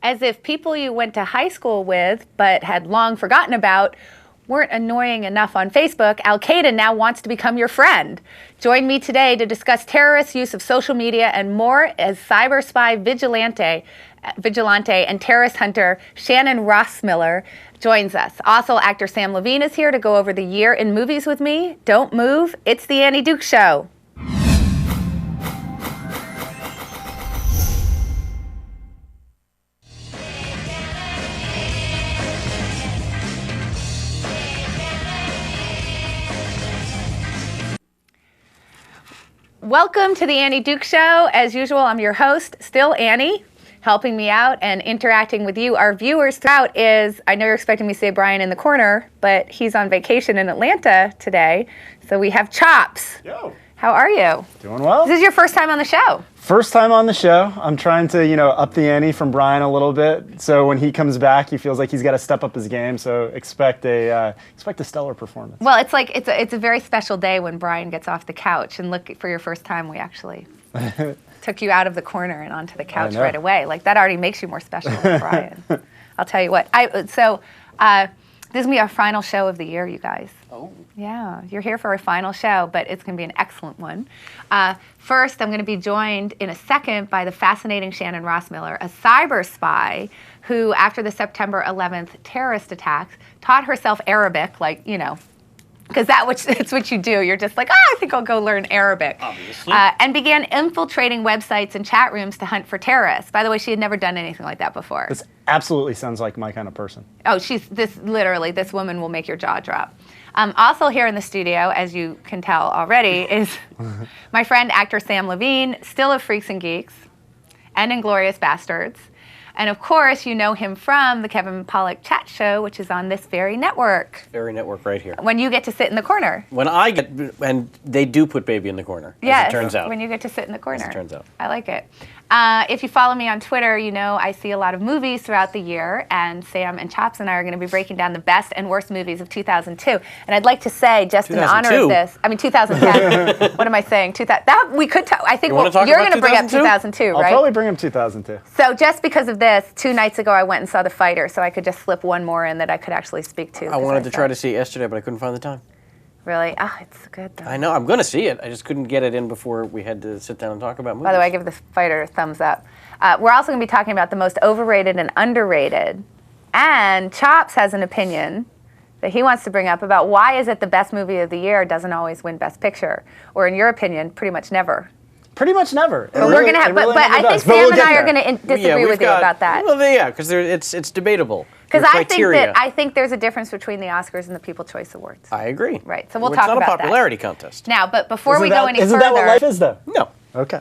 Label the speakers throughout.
Speaker 1: As if people you went to high school with but had long forgotten about weren't annoying enough on Facebook, Al-Qaeda now wants to become your friend. Join me today to discuss terrorist use of social media and more as cyberspy vigilante and terrorist hunter Shannen Rossmiller joins us. Also, actor Samm Levine is here to go over the year in movies with me. Don't move. It's the Annie Duke Show. Welcome to the Annie Duke Show. As usual, I'm your host, still Annie. Helping me out and interacting with you, our viewers throughout is, I know you're expecting me to say Brian in the corner, but he's on vacation in Atlanta today. So we have Chops.
Speaker 2: Yo.
Speaker 1: How are you?
Speaker 2: Doing well.
Speaker 1: This is your first time on the show.
Speaker 2: First time on the show. I'm trying to, up the ante from Brian a little bit. So when he comes back, he feels like he's got to step up his game. So expect a stellar performance.
Speaker 1: Well, it's like it's a very special day when Brian gets off the couch. And look, for your first time, we actually took you out of the corner and onto the couch right away. Like, that already makes you more special than Brian. I'll tell you what. This is going to be our final show of the year, you guys.
Speaker 2: Oh.
Speaker 1: Yeah, you're here for our final show, but it's going to be an excellent one. First, I'm going to be joined in a second by the fascinating Shannon Ross Miller, a cyber spy who, after the September 11th terrorist attacks, taught herself Arabic, because it's what you do. You're just like, I think I'll go learn Arabic.
Speaker 2: Obviously.
Speaker 1: And began infiltrating websites and chat rooms to hunt for terrorists. By the way, she had never done anything like that before.
Speaker 2: This absolutely sounds like my kind of person.
Speaker 1: Oh, this woman will make your jaw drop. Also here in the studio, as you can tell already, is my friend, actor Samm Levine, still of Freaks and Geeks and Inglourious Bastards. And of course, you know him from the Kevin Pollak Chat Show, which is on this very network.
Speaker 3: Very network right here.
Speaker 1: When you get to sit in the corner.
Speaker 3: And they do put baby in the corner,
Speaker 1: yes,
Speaker 3: as it turns out.
Speaker 1: When you get to sit in the corner.
Speaker 3: As it turns out.
Speaker 1: I like it. If you follow me on Twitter, you know I see a lot of movies throughout the year, and Sam and Chops and I are going to be breaking down the best and worst movies of 2002. And I'd like to say, just in honor of this, 2010. What am I saying? We could talk. I think you're going to bring up 2002, right?
Speaker 2: I'll probably bring up 2002.
Speaker 1: So just because of this, 2 nights ago I went and saw The Fighter, so I could just slip one more in that I could actually speak to.
Speaker 3: I wanted to try to see it yesterday, but I couldn't find the time.
Speaker 1: Really? Oh, it's good, though.
Speaker 3: I know. I'm going to see it. I just couldn't get it in before we had to sit down and talk about movies.
Speaker 1: By the way, I give The Fighter a thumbs up. We're also going to be talking about the most overrated and underrated. And Chops has an opinion that he wants to bring up about why is it the best movie of the year doesn't always win Best Picture. Or in your opinion, pretty much never.
Speaker 2: Pretty much never.
Speaker 1: But we're going to have, but I think Sam and I are going to disagree with you about that.
Speaker 3: Well, yeah, because it's debatable.
Speaker 1: Because I think there's a difference between the Oscars and the People's Choice Awards.
Speaker 3: I agree.
Speaker 1: Right. So we'll talk about that.
Speaker 3: It's not a popularity contest.
Speaker 1: Now, but before we go any further,
Speaker 2: isn't that what life is, though?
Speaker 3: No.
Speaker 2: Okay.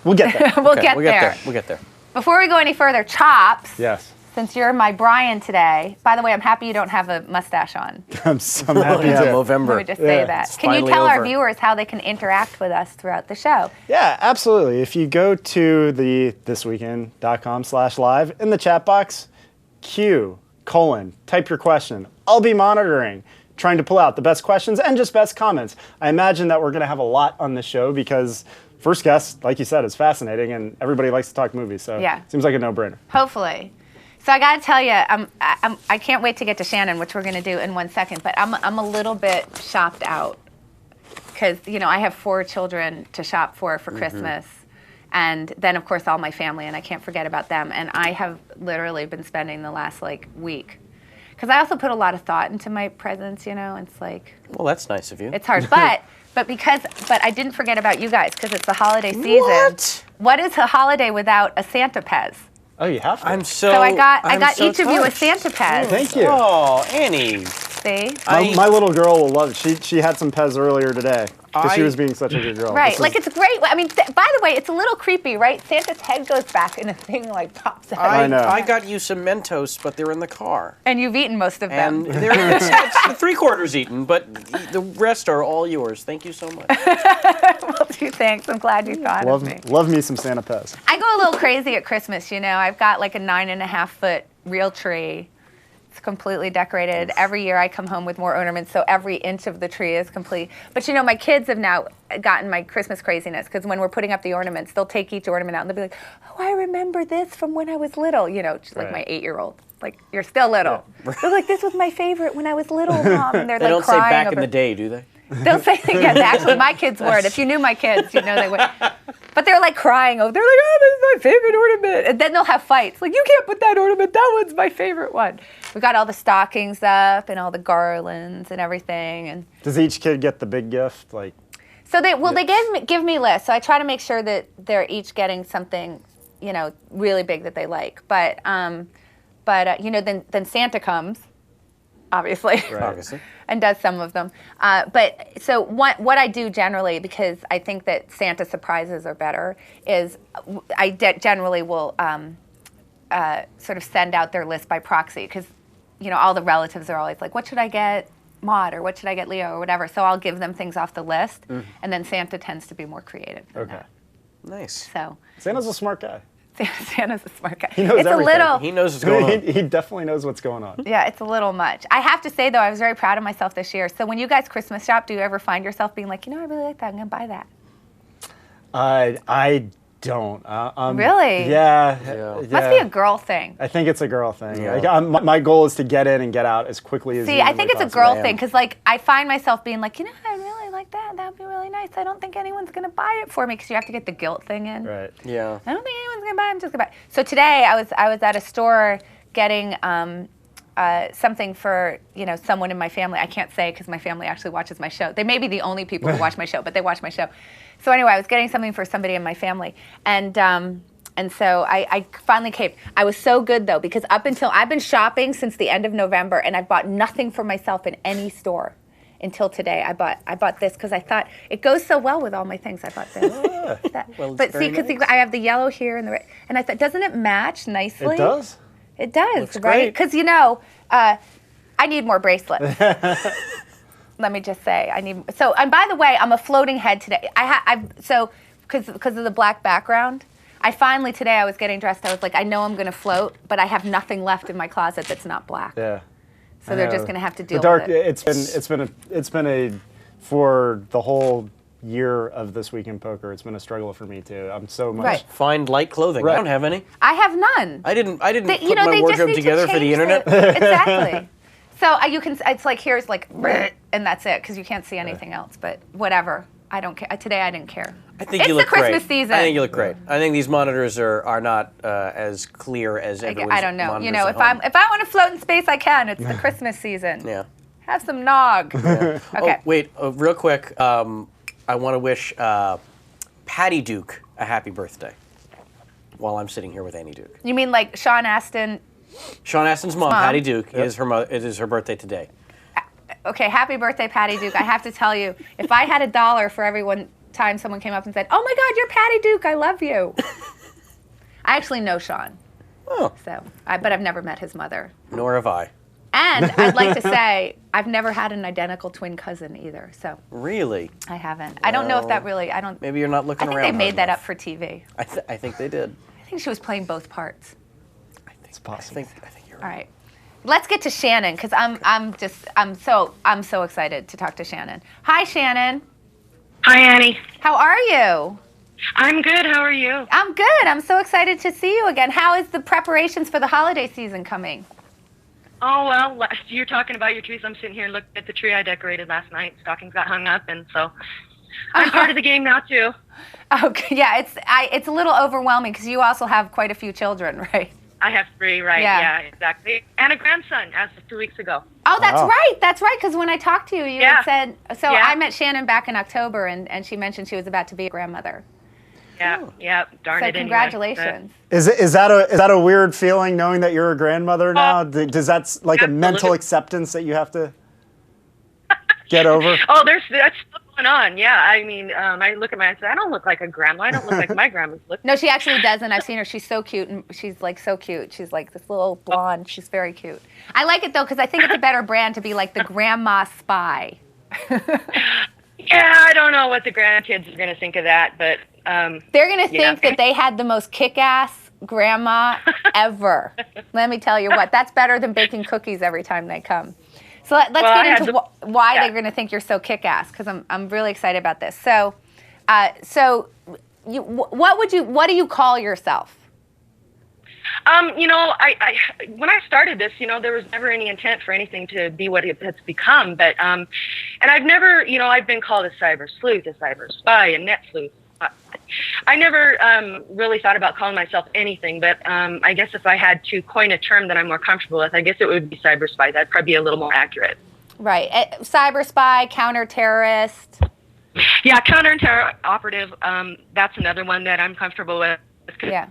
Speaker 2: We'll get there.
Speaker 1: We'll get there. Before we go any further, Chops.
Speaker 2: Yes.
Speaker 1: Since you're my Brian today, by the way, I'm happy you don't have a mustache on.
Speaker 2: I'm happy
Speaker 3: yeah,
Speaker 2: to.
Speaker 3: November.
Speaker 1: Let me just say that. Can you tell our viewers how they can interact with us throughout the show?
Speaker 2: Yeah, absolutely. If you go to the thisweekend.com/live, in the chat box, type your question. I'll be monitoring, trying to pull out the best questions and just best comments. I imagine that we're going to have a lot on this show because first guest, like you said, is fascinating and everybody likes to talk movies. So
Speaker 1: yeah.
Speaker 2: Seems like a no-brainer.
Speaker 1: Hopefully. So I got to tell you, I can't wait to get to Shannon, which we're going to do in 1 second. But I'm a little bit shopped out because I have 4 children to shop for Christmas, and then of course all my family, and I can't forget about them. And I have literally been spending the last week because I also put a lot of thought into my presents. It's like,
Speaker 3: well, that's nice of you.
Speaker 1: It's hard, but I didn't forget about you guys because it's the holiday season. What is a holiday without a Santa Pez?
Speaker 2: Oh, you have to.
Speaker 1: So I got each of you a Santa Pez.
Speaker 2: Thank you.
Speaker 3: Oh, Annie.
Speaker 1: See?
Speaker 2: My little girl will love it. She had some Pez earlier today because she was being such a good girl.
Speaker 1: Right. It's great. I mean, by the way, it's a little creepy, right? Santa's head goes back and a thing pops out.
Speaker 3: I know. I got you some Mentos, but they're in the car.
Speaker 1: And you've eaten most of them.
Speaker 3: And it's 3/4 eaten, but the rest are all yours. Thank you so much.
Speaker 1: Well, thanks. I'm glad you thought of me.
Speaker 2: Love me some Santa Pez.
Speaker 1: I go a little crazy at Christmas, I've got a 9.5-foot real tree. It's completely decorated. Every year I come home with more ornaments, so every inch of the tree is complete. But my kids have now gotten my Christmas craziness, because when we're putting up the ornaments, they'll take each ornament out and they'll be like, oh, I remember this from when I was little. Like my 8-year-old. Like, you're still little.
Speaker 2: Yeah.
Speaker 1: They're like, this was my favorite when I was little, Mom. And they're
Speaker 3: They
Speaker 1: like
Speaker 3: don't say
Speaker 1: crying
Speaker 3: back
Speaker 1: over
Speaker 3: in the day, do they?
Speaker 1: They'll say, yes, actually, my kids weren't. If you knew my kids, you'd know they would. But they're like crying. They're like, oh, this is my favorite ornament. And then they'll have fights. Like, you can't put that ornament. That one's my favorite one. We got all the stockings up and all the garlands and everything. And
Speaker 2: Does each kid get the big gift?
Speaker 1: so they give me lists. So I try to make sure that they're each getting something, really big that they like. But then Santa comes, obviously.
Speaker 2: Right.
Speaker 3: Obviously.
Speaker 1: And does some of them. But so what I do generally, because I think that Santa surprises are better, is I generally will sort of send out their list by proxy, because all the relatives are always like, what should I get Maud, or what should I get Leo, or whatever. So I'll give them things off the list, and then Santa tends to be more creative than
Speaker 2: Okay.
Speaker 1: that.
Speaker 3: Nice.
Speaker 1: So
Speaker 2: Santa's a smart guy.
Speaker 1: Santa's a smart guy.
Speaker 2: He knows
Speaker 1: it's
Speaker 2: everything.
Speaker 1: a little.
Speaker 3: He knows what's going on.
Speaker 2: He definitely knows what's going on.
Speaker 1: Yeah, it's a little much. I have to say, though, I was very proud of myself this year. So when you guys Christmas shop, do you ever find yourself being like, I really like that, I'm going to buy that?
Speaker 2: I don't.
Speaker 1: Really?
Speaker 2: Yeah.
Speaker 1: Must be a girl thing.
Speaker 2: I think it's a girl thing.
Speaker 3: Yeah.
Speaker 2: My goal is to get in and get out as quickly as
Speaker 1: See, I think it's a girl
Speaker 3: I
Speaker 1: thing,
Speaker 3: am.
Speaker 1: because I find myself being like, I really like that. That would be really nice. I don't think anyone's going to buy it for me, because you have to get the guilt thing in.
Speaker 2: Right.
Speaker 3: Yeah.
Speaker 1: I don't think anyone's going to buy it. I'm just going to buy it. So today I was at a store getting something for someone in my family. I can't say, because my family actually watches my show. They may be the only people who watch my show, but they watch my show. So anyway, I was getting something for somebody in my family, and so I finally came. I was so good, though, because I've been shopping since the end of November, and I bought nothing for myself in any store until today. I bought this because I thought it goes so well with all my things. I bought this.
Speaker 3: Well, it's
Speaker 1: But see,
Speaker 3: very
Speaker 1: because
Speaker 3: nice.
Speaker 1: I have the yellow here and the red, and I thought, doesn't it match nicely?
Speaker 2: It does.
Speaker 1: It does,
Speaker 3: Looks
Speaker 1: right?
Speaker 3: great.
Speaker 1: Because I need more bracelets. Let me just say, I need. So, and by the way, I'm a floating head today. Because of the black background, I finally today I was getting dressed. I was like, I know I'm going to float, but I have nothing left in my closet that's not black.
Speaker 2: Yeah.
Speaker 1: So they're just going to have to deal
Speaker 2: the dark,
Speaker 1: with it.
Speaker 2: It's been a for the whole year of This Week in Poker. It's been a struggle for me too. I'm so much.
Speaker 1: Right.
Speaker 3: Find light clothing.
Speaker 2: Right.
Speaker 3: I don't have any.
Speaker 1: I have none.
Speaker 3: I didn't put my
Speaker 1: they just
Speaker 3: wardrobe
Speaker 1: need
Speaker 3: together
Speaker 1: to
Speaker 3: for the
Speaker 1: change
Speaker 3: internet.
Speaker 1: Exactly. So you can. It's like here's like, and that's it, because you can't see anything else. But whatever. I don't care. Today I didn't care.
Speaker 3: I think
Speaker 1: it's
Speaker 3: you look
Speaker 1: the Christmas
Speaker 3: great.
Speaker 1: season.
Speaker 3: I think you look great. I think these monitors are not as clear as everyone's
Speaker 1: I don't know.
Speaker 3: monitors at
Speaker 1: If I want to float in space, I can. It's the Christmas season.
Speaker 3: home. Yeah.
Speaker 1: Have some nog. Okay.
Speaker 3: Oh, wait, real quick. I want to wish Patty Duke a happy birthday while I'm sitting here with Annie Duke.
Speaker 1: You mean like Sean Astin?
Speaker 3: Sean Astin's mom,
Speaker 1: Mom.
Speaker 3: Patty Duke, is her birthday today.
Speaker 1: Okay, happy birthday, Patty Duke. I have to tell you, if I had $1 for every one time someone came up and said, "Oh my God, you're Patty Duke. I love you." I actually know Sean,
Speaker 3: Oh,
Speaker 1: but I've never met his mother.
Speaker 3: nor have I.
Speaker 1: And I'd like to say I've never had an identical twin cousin either. So
Speaker 3: Really?
Speaker 1: I haven't. I don't know if that really. I don't.
Speaker 3: Maybe you're not
Speaker 1: I
Speaker 3: looking
Speaker 1: think
Speaker 3: around.
Speaker 1: they made
Speaker 3: hard
Speaker 1: that
Speaker 3: enough.
Speaker 1: up for TV.
Speaker 3: I think they did.
Speaker 1: I think she was playing both parts.
Speaker 2: It's possible.
Speaker 3: I think you're
Speaker 1: All
Speaker 3: right.
Speaker 1: right. Let's get to Shannon, because I'm so excited to talk to Shannon. Hi, Shannon.
Speaker 4: Hi, Annie.
Speaker 1: How are you?
Speaker 4: I'm good. How are you?
Speaker 1: I'm good. I'm so excited to see you again. How is the preparations for the holiday season coming?
Speaker 4: Oh, well, you're talking about your trees. I'm sitting here looking at the tree I decorated last night. Stockings got hung up, and so I'm part of the game now, too.
Speaker 1: Okay, yeah, it's a little overwhelming, because you also have quite a few children, right?
Speaker 4: I have 3, right?
Speaker 1: Yeah.
Speaker 4: Yeah, exactly. And a grandson as of 2 weeks ago.
Speaker 1: Oh, that's
Speaker 2: Wow.
Speaker 1: right. That's right, because when I talked to you, you
Speaker 4: Yeah.
Speaker 1: had said, so
Speaker 4: Yeah.
Speaker 1: I met Shannon back in October, and she mentioned she was about to be a grandmother.
Speaker 4: Yeah, yeah. Darn
Speaker 1: So
Speaker 4: it.
Speaker 1: congratulations.
Speaker 2: Is that a weird feeling knowing that you're a grandmother now? Does that like a mental
Speaker 4: Absolutely.
Speaker 2: acceptance that you have to get over?
Speaker 4: Oh, that's still going on. Yeah, I mean, I look at I say, I don't look like a grandma. I don't look like my grandma's look.
Speaker 1: No, she actually doesn't. I've seen her. She's so cute, and she's like so cute. She's like this little blonde. She's very cute. I like it though, because I think it's a better brand to be like the grandma spy.
Speaker 4: Yeah, I don't know what the grandkids are going to think of that, but
Speaker 1: They're gonna think
Speaker 4: Yeah.
Speaker 1: that they had the most kick-ass grandma ever. Let me tell you what, that's better than baking cookies every time they come. So let's get into why they're going to think you're so kick-ass, because I'm really excited about this. So, what do you call yourself?
Speaker 4: When I started this, there was never any intent for anything to be what it's become. But, and I've never, I've been called a cyber sleuth, a cyber spy, a net sleuth. I never really thought about calling myself anything, but I guess if I had to coin a term that I'm more comfortable with, I guess it would be cyberspy. That'd probably be a little more accurate.
Speaker 1: Right. Cyberspy, counter-terrorist.
Speaker 4: Yeah, counter-terror operative. That's another one that I'm comfortable with.
Speaker 1: Yeah.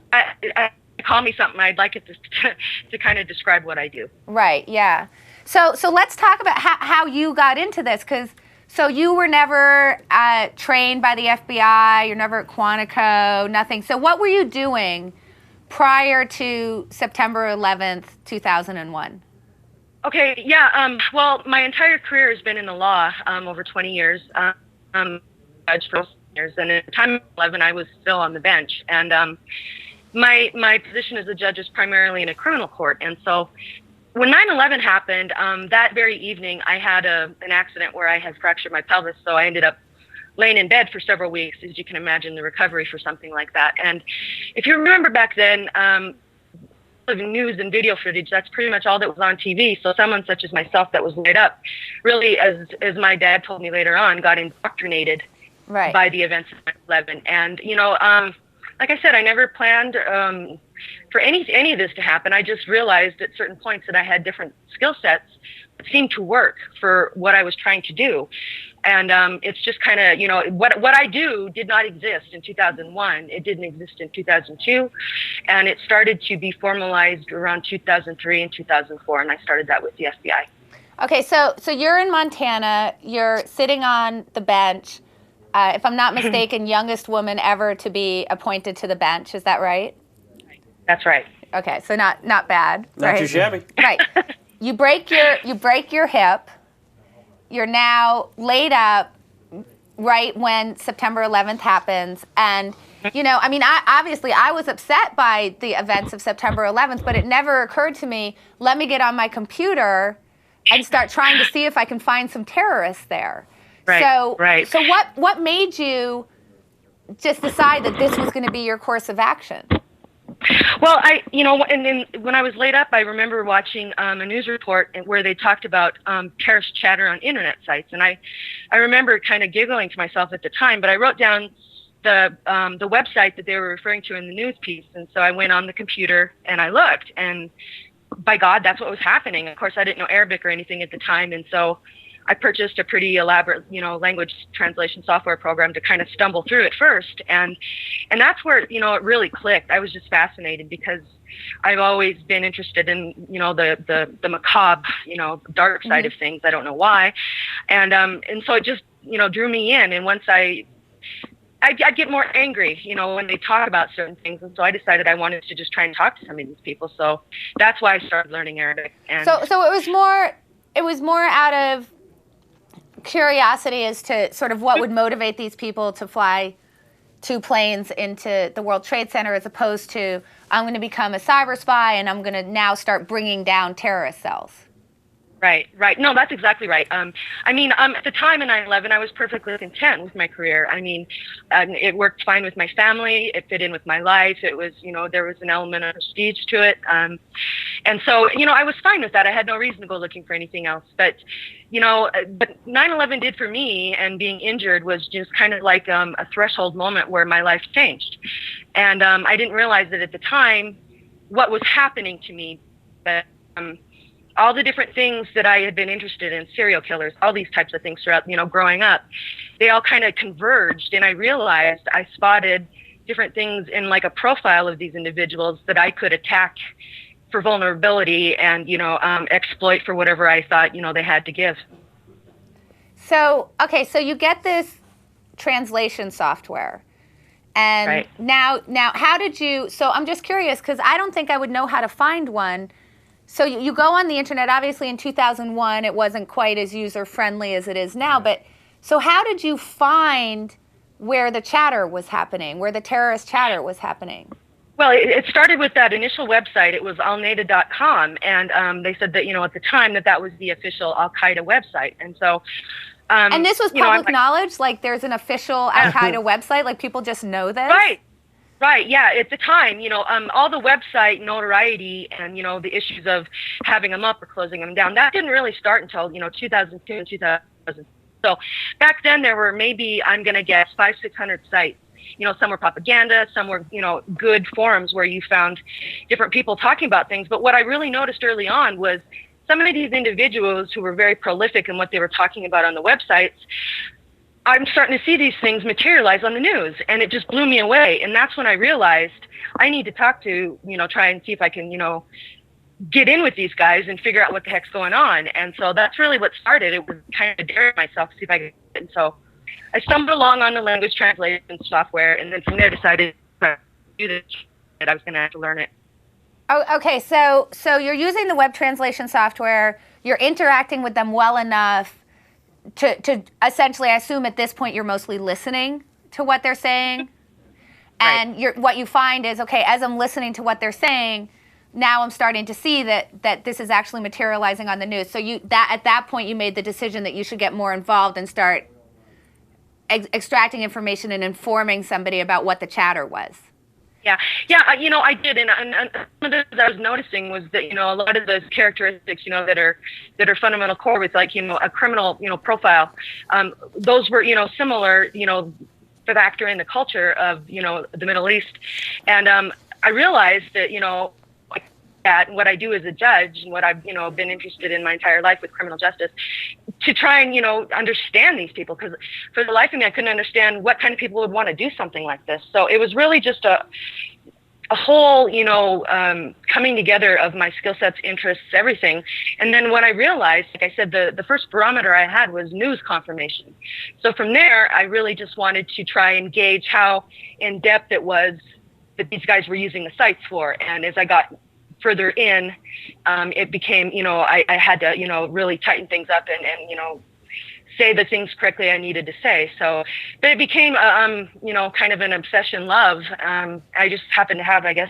Speaker 4: Call me something, I'd like it to kind of describe what I do.
Speaker 1: Right, yeah. So let's talk about how you got into this, because so you were never trained by the FBI, you're never at Quantico, nothing. So what were you doing prior to September 11th, 2001?
Speaker 4: Okay, yeah, well, my entire career has been in the law, over 20 years. Judge for years, and at the time of 11, I was still on the bench. And my position as a judge is primarily in a criminal court. And so when 9/11 happened, that very evening, I had an accident where I had fractured my pelvis. So I ended up laying in bed for several weeks, as you can imagine, the recovery for something like that. And if you remember back then, news and video footage, that's pretty much all that was on TV. So someone such as myself that was laid up really, as my dad told me later on, got indoctrinated by the events of 9/11. And, like I said, I never planned for any of this to happen. I just realized at certain points that I had different skill sets that seemed to work for what I was trying to do. And it's just kind of, what I do did not exist in 2001. It didn't exist in 2002. And it started to be formalized around 2003 and 2004. And I started that with the FBI.
Speaker 1: Okay, so you're in Montana. You're sitting on the bench. If I'm not mistaken, youngest woman ever to be appointed to the bench. Is that right?
Speaker 4: That's right.
Speaker 1: Okay, so not bad.
Speaker 3: Not too shabby.
Speaker 1: Right. You break your hip. You're now laid up right when September 11th happens. And, I was upset by the events of September 11th, but it never occurred to me, let me get on my computer and start trying to see if I can find some terrorists there.
Speaker 4: Right.
Speaker 1: So what made you just decide that this was going to be your course of action?
Speaker 4: Well, and then when I was laid up, I remember watching a news report where they talked about terrorist chatter on internet sites, and I remember kind of giggling to myself at the time. But I wrote down the website that they were referring to in the news piece, and so I went on the computer and I looked, and by God, that's what was happening. Of course, I didn't know Arabic or anything at the time, and so I purchased a pretty elaborate, language translation software program to kind of stumble through it first. And that's where, it really clicked. I was just fascinated because I've always been interested in, the macabre, dark side of things. I don't know why. And so it just, drew me in. And once I get more angry, when they talk about certain things. And so I decided I wanted to just try and talk to some of these people. So that's why I started learning Arabic. And
Speaker 1: so it was more out of curiosity as to sort of what would motivate these people to fly 2 planes into the World Trade Center, as opposed to, I'm going to become a cyber spy and I'm going to now start bringing down terrorist cells.
Speaker 4: Right. No, that's exactly right. At the time in 9/11, I was perfectly content with my career. It worked fine with my family. It fit in with my life. It was, there was an element of prestige to it. And so, I was fine with that. I had no reason to go looking for anything else. But 9/11 did for me, and being injured was just kind of like a threshold moment where my life changed. And I didn't realize that at the time what was happening to me, but all the different things that I had been interested in, serial killers, all these types of things throughout, growing up, they all kind of converged. And I realized I spotted different things in like a profile of these individuals that I could attack for vulnerability and, exploit for whatever I thought, they had to give.
Speaker 1: So, okay, so you get this translation software. And now how did you, so I'm just curious, because I don't think I would know how to find one. So you go on the internet. Obviously in 2001, it wasn't quite as user-friendly as it is now. But so how did you find where the chatter was happening, where the terrorist chatter was happening?
Speaker 4: Well, it started with that initial website. It was alneda.com, and they said that at the time that was the official Al Qaeda website, and so.
Speaker 1: And this was public knowledge. Like, there's an official Al Qaeda website. Like, people just know this.
Speaker 4: Right. Yeah. At the time, all the website notoriety and the issues of having them up or closing them down, that didn't really start until 2002 and 2000. So back then there were maybe, I'm going to guess, 500-600 sites. Some were propaganda, some were, good forums where you found different people talking about things. But what I really noticed early on was some of these individuals who were very prolific in what they were talking about on the websites, I'm starting to see these things materialize on the news, and it just blew me away. And that's when I realized I need to talk to, try and see if I can, get in with these guys and figure out what the heck's going on. And so that's really what started. It was kind of daring myself to see if I could. And so I stumbled along on the language translation software, and then from there decided to do this, that I was going to have to learn it.
Speaker 1: Oh, okay. So you're using the web translation software. You're interacting with them well enough to essentially, I assume at this point you're mostly listening to what they're saying. And what you find is, okay, as I'm listening to what they're saying, now I'm starting to see that this is actually materializing on the news. So at that point you made the decision that you should get more involved and start extracting information and informing somebody about what the chatter was.
Speaker 4: Yeah, I did, and one of the things I was noticing was that a lot of those characteristics, that are fundamental core with like a criminal profile, those were similar factor in the culture of the Middle East, and I realized that that what I do as a judge and what I've been interested in my entire life with criminal justice, to try and understand these people, because for the life of me I couldn't understand what kind of people would want to do something like this. So it was really just a whole coming together of my skill sets, interests, everything. And then what I realized, like I said, the first barometer I had was news confirmation. So from there I really just wanted to try and gauge how in depth it was that these guys were using the sites for. And as I got further in, it became, I had to, really tighten things up and say the things correctly I needed to say. So, but it became, kind of an obsession love. I just happened to have, I guess,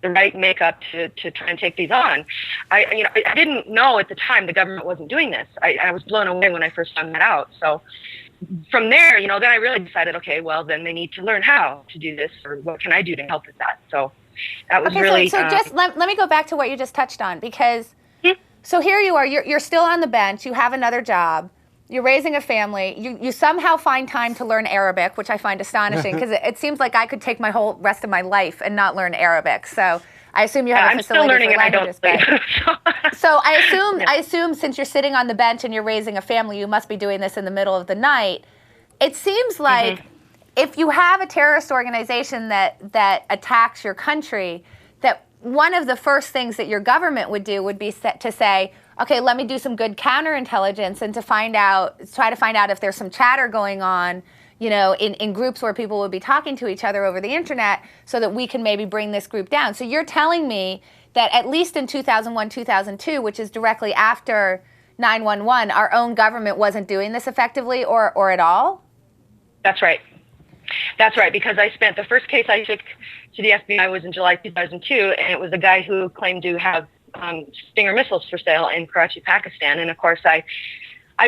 Speaker 4: the right makeup to try and take these on. I didn't know at the time the government wasn't doing this. I was blown away when I first found that out. So from there, then I really decided, okay, well, then they need to learn how to do this, or what can I do to help with that? So that was really.
Speaker 1: So just let me go back to what you just touched on, because so here you are, you're still on the bench, you have another job, you're raising a family, you somehow find time to learn Arabic, which I find astonishing, because it seems like I could take my whole rest of my life and not learn Arabic. So I assume you have a facility for languages.
Speaker 4: I'm still learning, and I don't.
Speaker 1: So I assume since you're sitting on the bench and you're raising a family, you must be doing this in the middle of the night. It seems like if you have a terrorist organization that attacks your country, that one of the first things that your government would do would be to say, okay, let me do some good counterintelligence and try to find out if there's some chatter going on, in groups where people would be talking to each other over the internet, so that we can maybe bring this group down. So you're telling me that at least in 2001, 2002, which is directly after 9/11, our own government wasn't doing this effectively or at all?
Speaker 4: That's right. That's right, because the first case I took to the FBI was in July 2002, and it was a guy who claimed to have Stinger missiles for sale in Karachi, Pakistan. And of course, I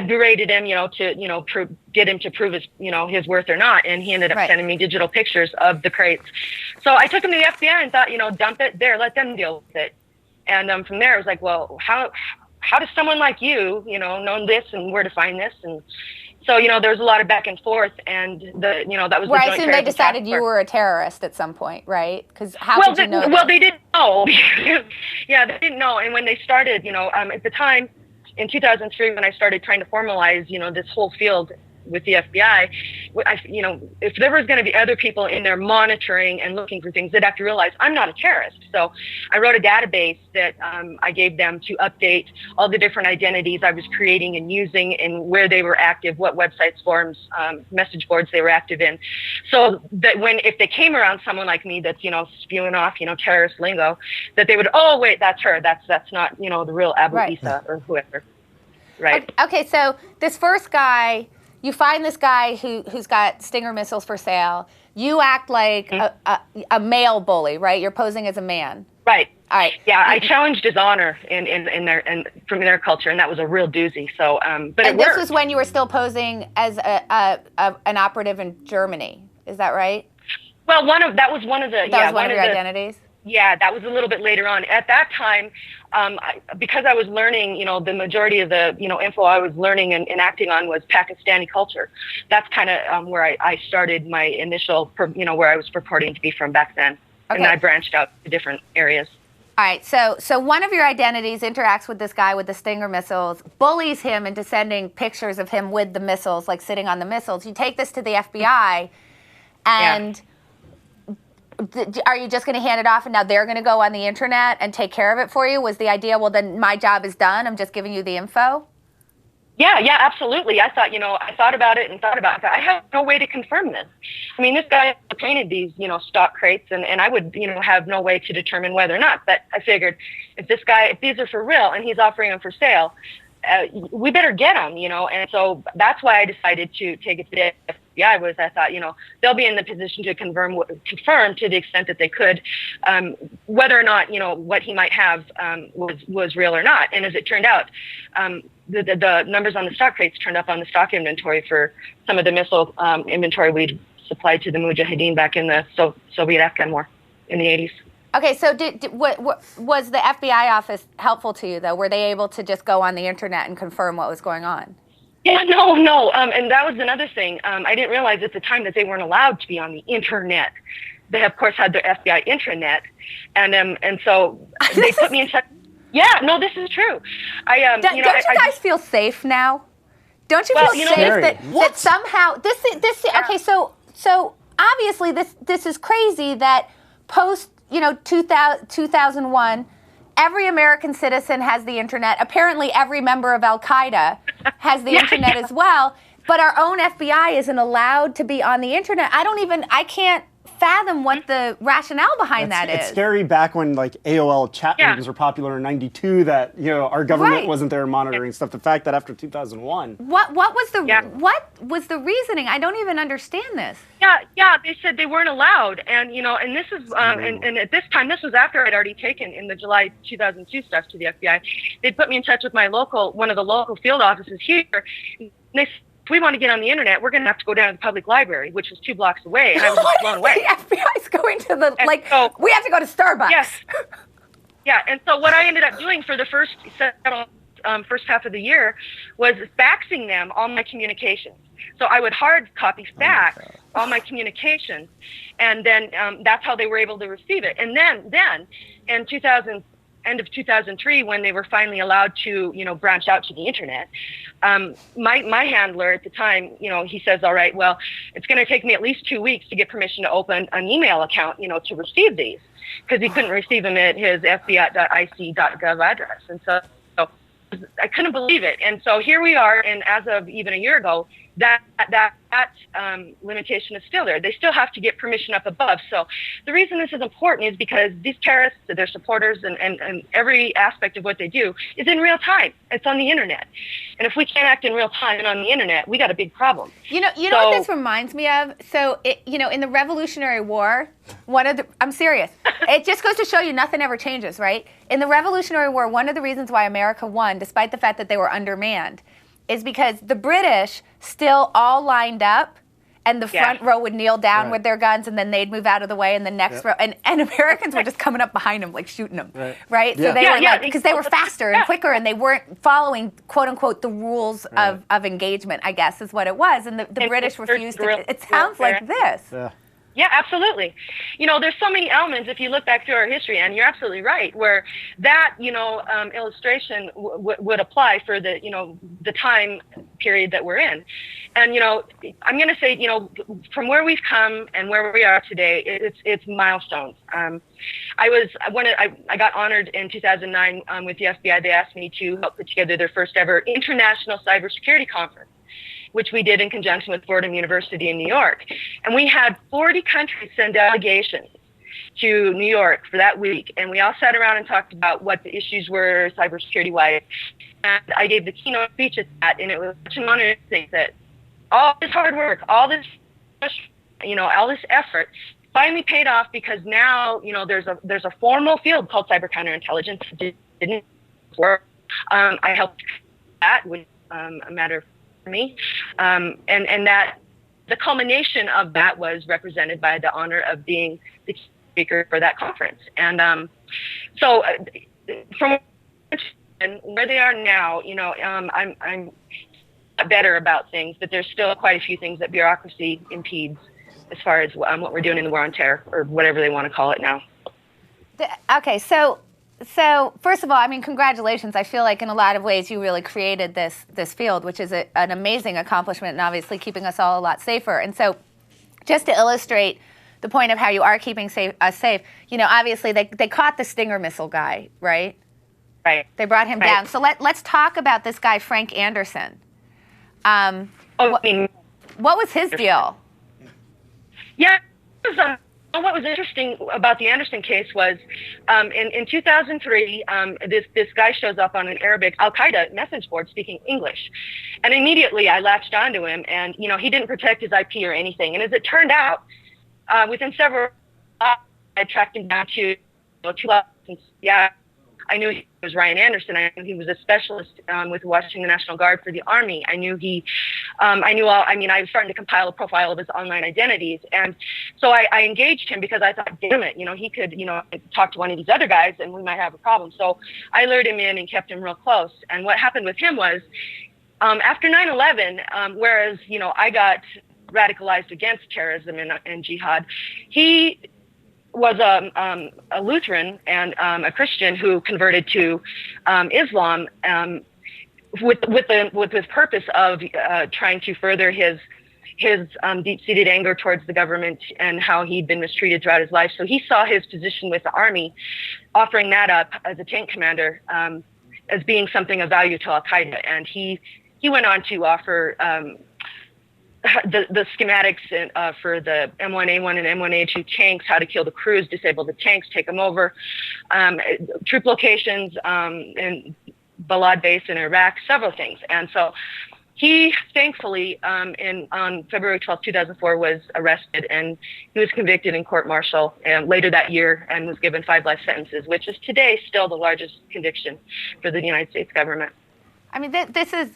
Speaker 4: berated him, to get him to prove his worth or not. And he ended up sending me digital pictures of the crates. So I took him to the FBI and thought, dump it there, let them deal with it. And from there, I was like, well, how does someone like you, know this and where to find this? And so, there was a lot of back and forth, and that was
Speaker 1: where I assume they decided you were a terrorist at some point, right? Because did you know?
Speaker 4: Well, they didn't know. Yeah, they didn't know. And when they started, at the time in 2003, when I started trying to formalize, this whole field with the FBI, if there was going to be other people in there monitoring and looking for things, they'd have to realize I'm not a terrorist. So I wrote a database that I gave them to update all the different identities I was creating and using, and where they were active, what websites, forums, message boards they were active in, so that if they came around someone like me that's spewing off terrorist lingo, that they would, oh wait, that's her, that's not the real Abu Isa or whoever. Right.
Speaker 1: Okay, so this first guy. You find this guy who's got Stinger missiles for sale. you act like a male bully, right? You're posing as a man.
Speaker 4: Right.
Speaker 1: All right.
Speaker 4: Yeah, I challenged his honor in from their culture, and that was a real doozy. So, but
Speaker 1: And
Speaker 4: it
Speaker 1: this
Speaker 4: worked.
Speaker 1: was when you were still posing as an operative in Germany. Is that right?
Speaker 4: Well, that was one of the
Speaker 1: That was one of your identities.
Speaker 4: Yeah, that was a little bit later on. At that time, because I was learning, the majority of the, info I was learning and acting on was Pakistani culture. That's kind of where I started my initial, where I was purporting to be from back then.
Speaker 1: Okay.
Speaker 4: And I branched out to different areas.
Speaker 1: All right, so one of your identities interacts with this guy with the Stinger missiles, bullies him into sending pictures of him with the missiles, like sitting on the missiles. You take this to the FBI, and are you just going to hand it off and now they're going to go on the internet and take care of it for you? Was the idea, well, then my job is done, I'm just giving you the info?
Speaker 4: Yeah, absolutely. I thought, I thought about it. I have no way to confirm this. I mean, this guy painted these, stock crates, and I would, have no way to determine whether or not. But I figured if these are for real and he's offering them for sale, we better get them, And so that's why I decided to take it to the FBI. I thought, they'll be in the position to confirm to the extent that they could, whether or not, what he might have was real or not. And as it turned out, the numbers on the stock crates turned up on the stock inventory for some of the missile inventory we'd supplied to the Mujahideen back in the Soviet-Afghan War in the 80s.
Speaker 1: Okay, so what was the FBI office helpful to you, though? Were they able to just go on the internet and confirm what was going on?
Speaker 4: Yeah, no. And that was another thing. I didn't realize at the time that they weren't allowed to be on the internet. They, of course, had their FBI intranet. And so they put me in touch. Yeah, no, this is true. Don't you
Speaker 1: guys feel safe now? Don't you feel safe that somehow okay, so obviously this is crazy that post 2001, every American citizen has the internet. Apparently every member of Al-Qaeda has the internet as well, but our own FBI isn't allowed to be on the internet. I can't fathom what the rationale behind that is.
Speaker 2: It's scary back when like AOL chat rooms were popular in '92 that our government wasn't there monitoring stuff. The fact that after 2001,
Speaker 1: what was the reasoning? I don't even understand this.
Speaker 4: Yeah, they said they weren't allowed, and and this is and at this time, this was after I'd already taken in the July 2002 stuff to the FBI. They put me in touch with one of the local field offices here. And they said, if we want to get on the internet, we're going to have to go down to the public library, which is 2 blocks away. And I was blown away.
Speaker 1: The FBI's going to we have to go to Starbucks.
Speaker 4: Yes. Yeah, and so what I ended up doing for the first half of the year was faxing them all my communications. So I would hard copy fax all my communications, and then that's how they were able to receive it. And then in end of 2003, when they were finally allowed to, branch out to the internet, my handler at the time, he says, all right, well, it's going to take me at least 2 weeks to get permission to open an email account, to receive these, because he couldn't receive them at his fbi.ic.gov address. And so I couldn't believe it. And so here we are, and as of even a year ago, that limitation is still there. They still have to get permission up above. So the reason this is important is because these terrorists, their supporters, and every aspect of what they do is in real time. It's on the internet. And if we can't act in real time and on the internet, we got a big problem.
Speaker 1: You know what this reminds me of? So, in the Revolutionary War, I'm serious. It just goes to show you nothing ever changes, right? In the Revolutionary War, one of the reasons why America won, despite the fact that they were undermanned, is because the British still all lined up, and the front row would kneel down with their guns, and then they'd move out of the way, and the next row, and Americans were just coming up behind them, like shooting them, right? So they were because they were faster and quicker, and they weren't following, quote unquote, the rules of engagement, I guess is what it was, and the British refused to. It sounds like this.
Speaker 4: Yeah, absolutely. There's so many elements if you look back through our history, and you're absolutely right, where that, illustration would apply for the time period that we're in. And, I'm going to say, from where we've come and where we are today, it's milestones. I got honored in 2009 with the FBI. They asked me to help put together their first ever international cybersecurity conference, which we did in conjunction with Fordham University in New York. And we had 40 countries send delegations to New York for that week. And we all sat around and talked about what the issues were cybersecurity-wise. And I gave the keynote speech at that, and it was such an honor to think that all this hard work, all this, all this effort finally paid off, because now, there's a formal field called cyber counterintelligence. It didn't work. I helped that, with a matter for me, and that the culmination of that was represented by the honor of being the speaker for that conference. And so from where they are now, I'm better about things, but there's still quite a few things that bureaucracy impedes as far as what we're doing in the war on terror, or whatever they want to call it now.
Speaker 1: Okay, so first of all, I mean, congratulations. I feel like in a lot of ways you really created this field, which is an amazing accomplishment, and obviously keeping us all a lot safer. And so just to illustrate the point of how you are keeping us safe, obviously they caught the Stinger missile guy, right?
Speaker 4: Right.
Speaker 1: They brought him down. So let's talk about this guy, Frank Anderson. What was his deal?
Speaker 4: Yeah, what was interesting about the Anderson case was in 2003, this guy shows up on an Arabic Al-Qaeda message board speaking English. And immediately I latched onto him, and, he didn't protect his IP or anything. And as it turned out, within several hours, I tracked him down to 2 hours. Yeah, I knew he was Ryan Anderson. I knew he was a specialist with Washington National Guard for the Army. I knew I was starting to compile a profile of his online identities. And so I engaged him, because I thought, damn it, he could, talk to one of these other guys and we might have a problem. So I lured him in and kept him real close. And what happened with him was, after 9/11, whereas, I got radicalized against terrorism and jihad, he was a Lutheran and a Christian who converted to Islam with the purpose of trying to further his deep-seated anger towards the government and how he'd been mistreated throughout his life. So he saw his position with the Army, offering that up as a tank commander, as being something of value to Al-Qaeda. And he went on to offer the schematics for the M1A1 and M1A2 tanks, how to kill the crews, disable the tanks, take them over, troop locations in Balad base in Iraq, several things. And so he thankfully on February 12, 2004 was arrested, and he was convicted in court-martial later that year and was given 5 life sentences, which is today still the largest conviction for the United States government.
Speaker 1: I mean, this is...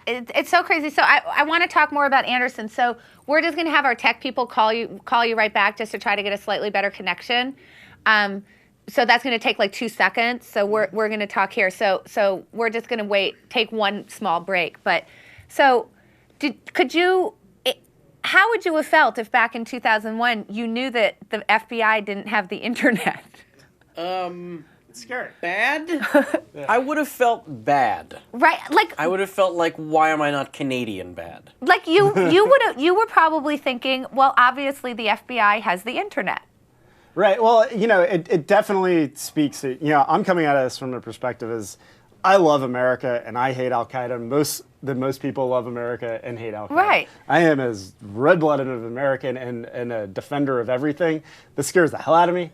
Speaker 1: It's so crazy. So I want to talk more about Anderson. So we're just going to have our tech people call you right back, just to try to get a slightly better connection. So that's going to take like 2 seconds. So we're going to talk here. So we're just going to take one small break. But so how would you have felt if back in 2001 you knew that the FBI didn't have the internet?
Speaker 2: Scary.
Speaker 3: Bad? I would have felt bad.
Speaker 1: Right, like
Speaker 3: I would have felt like, why am I not Canadian bad?
Speaker 1: Like you were probably thinking, well, obviously the FBI has the internet.
Speaker 2: Right. Well, it definitely speaks. I'm coming at this from the perspective as I love America and I hate Al-Qaeda. Most people love America and hate Al-Qaeda.
Speaker 1: Right.
Speaker 2: I am as red-blooded of an American and a defender of everything. This scares the hell out of me.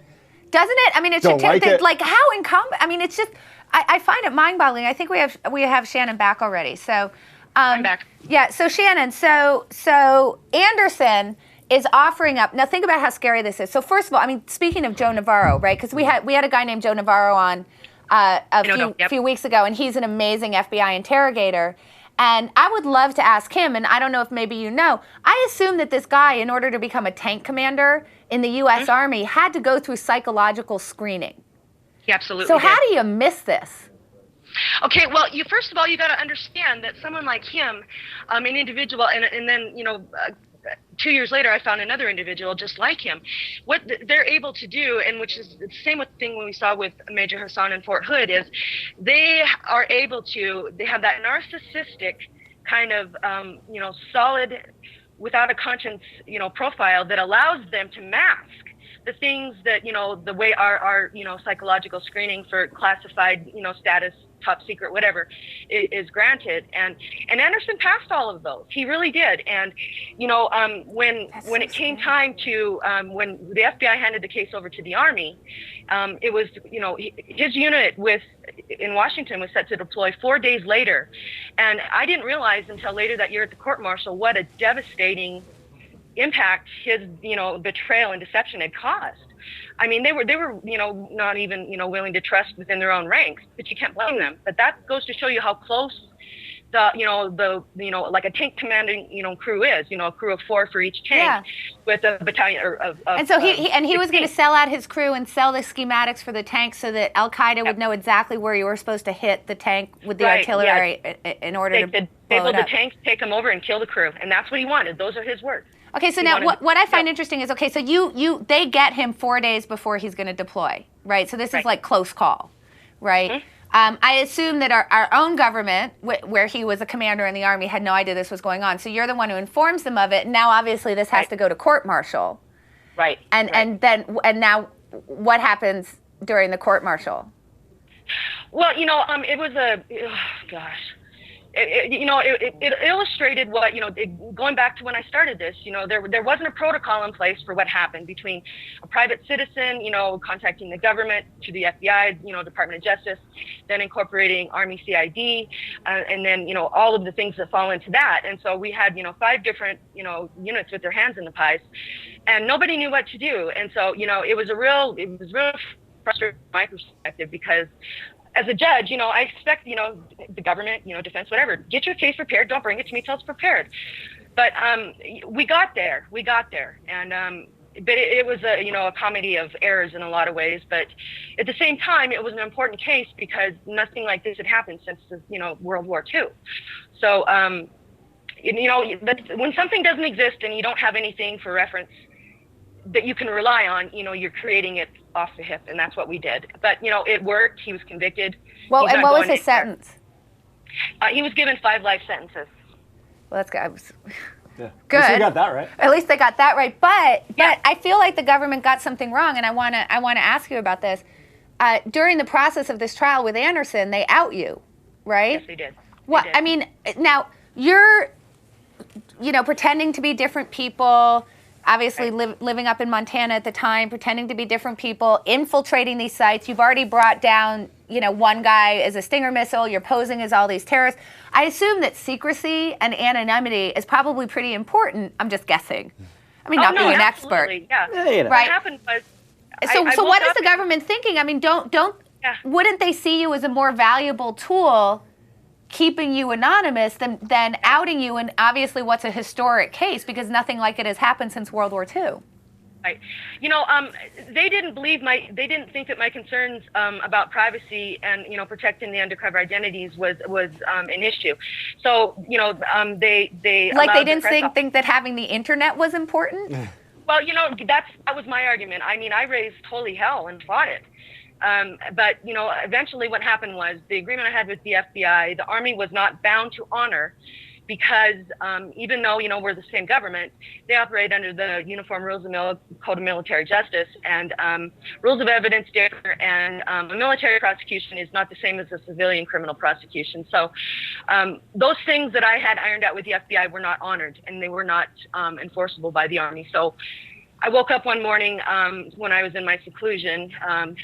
Speaker 1: Doesn't it? I mean, it's
Speaker 2: Don't like it.
Speaker 1: Like how incumbent. I mean, it's just. I find it mind-boggling. I think we have Shannon back already. So.
Speaker 4: I'm back.
Speaker 1: Yeah. So Shannon. So Anderson is offering up. Now think about how scary this is. So first of all, I mean, speaking of Joe Navarro, right? Because we had a guy named Joe Navarro on a few weeks ago, and he's an amazing FBI interrogator. And I would love to ask him, and I don't know if maybe you know, I assume that this guy, in order to become a tank commander in the U.S. Army, had to go through psychological screening.
Speaker 4: He absolutely
Speaker 1: So
Speaker 4: did.
Speaker 1: how do you miss this?
Speaker 4: Okay, well, first of all, you got to understand that someone like him, an individual, and then, 2 years later, I found another individual just like him. What they're able to do, and which is the same thing we saw with Major Hassan in Fort Hood, is they have that narcissistic kind of, solid, without a conscience, profile that allows them to mask the things that, the way our psychological screening for classified, status, top secret, whatever, is granted. And Anderson passed all of those. He really did. And, when it came time to, when the FBI handed the case over to the Army, it was, his unit in Washington was set to deploy 4 days later. And I didn't realize until later that year at the court-martial what a devastating impact his, betrayal and deception had caused. I mean, they were, not even, willing to trust within their own ranks, but you can't blame them. But that goes to show you how close like a tank commanding, crew is, a crew of 4 for each tank with a battalion of
Speaker 1: and so he was going to sell out his crew and sell the schematics for the tanks so that Al-Qaeda would know exactly where you were supposed to hit the tank with the artillery in order to blow it up.
Speaker 4: Disable the tanks, take them over, and kill the crew. And that's what he wanted. Those are his words.
Speaker 1: Okay, so now what I find interesting is, okay, so they get him 4 days before he's going to deploy, right? So this is like close call, right? Mm-hmm. I assume that our own government, where he was a commander in the Army, had no idea this was going on. So you're the one who informs them of it. And now, obviously, this has to go to court-martial.
Speaker 4: Right.
Speaker 1: And now, what happens during the court-martial?
Speaker 4: Well, it was it illustrated what, going back to when I started this, there wasn't a protocol in place for what happened between a private citizen, contacting the government to the FBI, Department of Justice, then incorporating Army CID, and then, all of the things that fall into that. And so we had, 5 different, units with their hands in the pies, and nobody knew what to do. And so, it was real frustrating from my perspective, because as a judge, I expect, the government, defense, whatever, get your case prepared. Don't bring it to me till it's prepared. But we got there. And but it was a comedy of errors in a lot of ways. But at the same time, it was an important case because nothing like this had happened since, World War II. So, when something doesn't exist and you don't have anything for reference that you can rely on, you're creating it off the hip, and that's what we did. But, it worked. He was convicted.
Speaker 1: Well, and what was his sentence?
Speaker 4: He was given 5 life sentences.
Speaker 1: Well, that's good.
Speaker 2: Good. At least they got that right.
Speaker 1: At least they got that right. But I feel like the government got something wrong, and I want to ask you about this. During the process of this trial with Anderson, they out you, right?
Speaker 4: Yes, they did.
Speaker 1: What I mean, now you're, pretending to be different people. Obviously, living up in Montana at the time, pretending to be different people, infiltrating these sites. You've already brought down, one guy as a Stinger missile. You're posing as all these terrorists. I assume that secrecy and anonymity is probably pretty important. I'm just guessing. I mean, not being an expert.
Speaker 4: Yeah.
Speaker 1: Right.
Speaker 4: What happened was.
Speaker 1: So what is the government thinking? I mean, wouldn't they see you as a more valuable tool, keeping you anonymous than outing you in obviously what's a historic case, because nothing like it has happened since World War II?
Speaker 4: Right. They didn't think that my concerns about privacy and, protecting the undercover identities was an issue. So, they
Speaker 1: didn't think that having the internet was important?
Speaker 4: Well, that was my argument. I mean, I raised holy hell and fought it. But, eventually what happened was the agreement I had with the FBI, the Army was not bound to honor, because even though, we're the same government, they operate under the Uniform Rules of Code of Military Justice, and rules of evidence differ, and a military prosecution is not the same as a civilian criminal prosecution. So those things that I had ironed out with the FBI were not honored, and they were not enforceable by the Army. So I woke up one morning when I was in my seclusion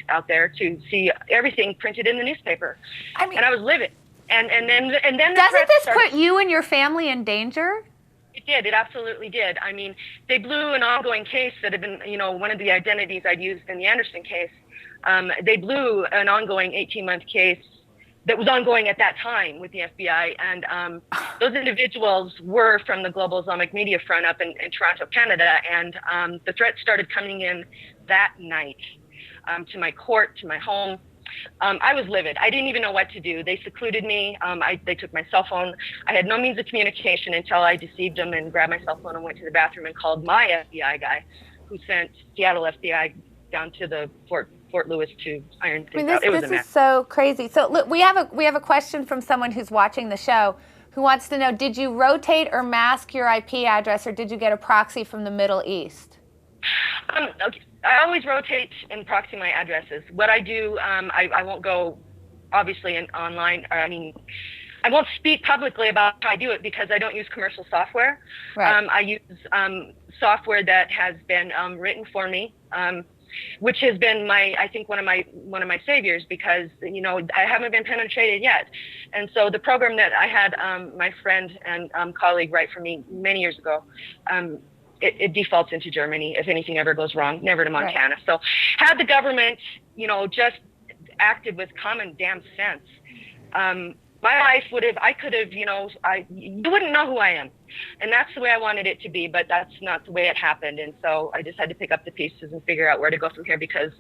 Speaker 4: out there to see everything printed in the newspaper, and I was livid. And then
Speaker 1: doesn't this put you and your family in danger?
Speaker 4: It did. It absolutely did. I mean, they blew an ongoing case that had been, one of the identities I'd used in the Anderson case. They blew an ongoing 18-month case that was ongoing at that time with the FBI, and those individuals were from the Global Islamic Media Front up in Toronto, Canada, and the threats started coming in that night to my court, to my home. I was livid. I didn't even know what to do. They secluded me. They took my cell phone. I had no means of communication until I deceived them and grabbed my cell phone and went to the bathroom and called my FBI guy, who sent Seattle FBI down to the Fort Lewis to iron things out. It was a mess.
Speaker 1: This is so crazy. So look, we have a question from someone who's watching the show who wants to know: did you rotate or mask your IP address, or did you get a proxy from the Middle East?
Speaker 4: Okay. I always rotate and proxy my addresses. What I do, I won't go, obviously, online. I mean, I won't speak publicly about how I do it because I don't use commercial software.
Speaker 1: Right.
Speaker 4: I use software that has been written for me, which has been I think one of my saviors, because I haven't been penetrated yet. And so the program that I had my friend and colleague write for me many years ago, it defaults into Germany if anything ever goes wrong, never to Montana. Right. So had the government, just acted with common damn sense, my life I could have, you wouldn't know who I am. And that's the way I wanted it to be, but that's not the way it happened. And so I just had to pick up the pieces and figure out where to go from here, because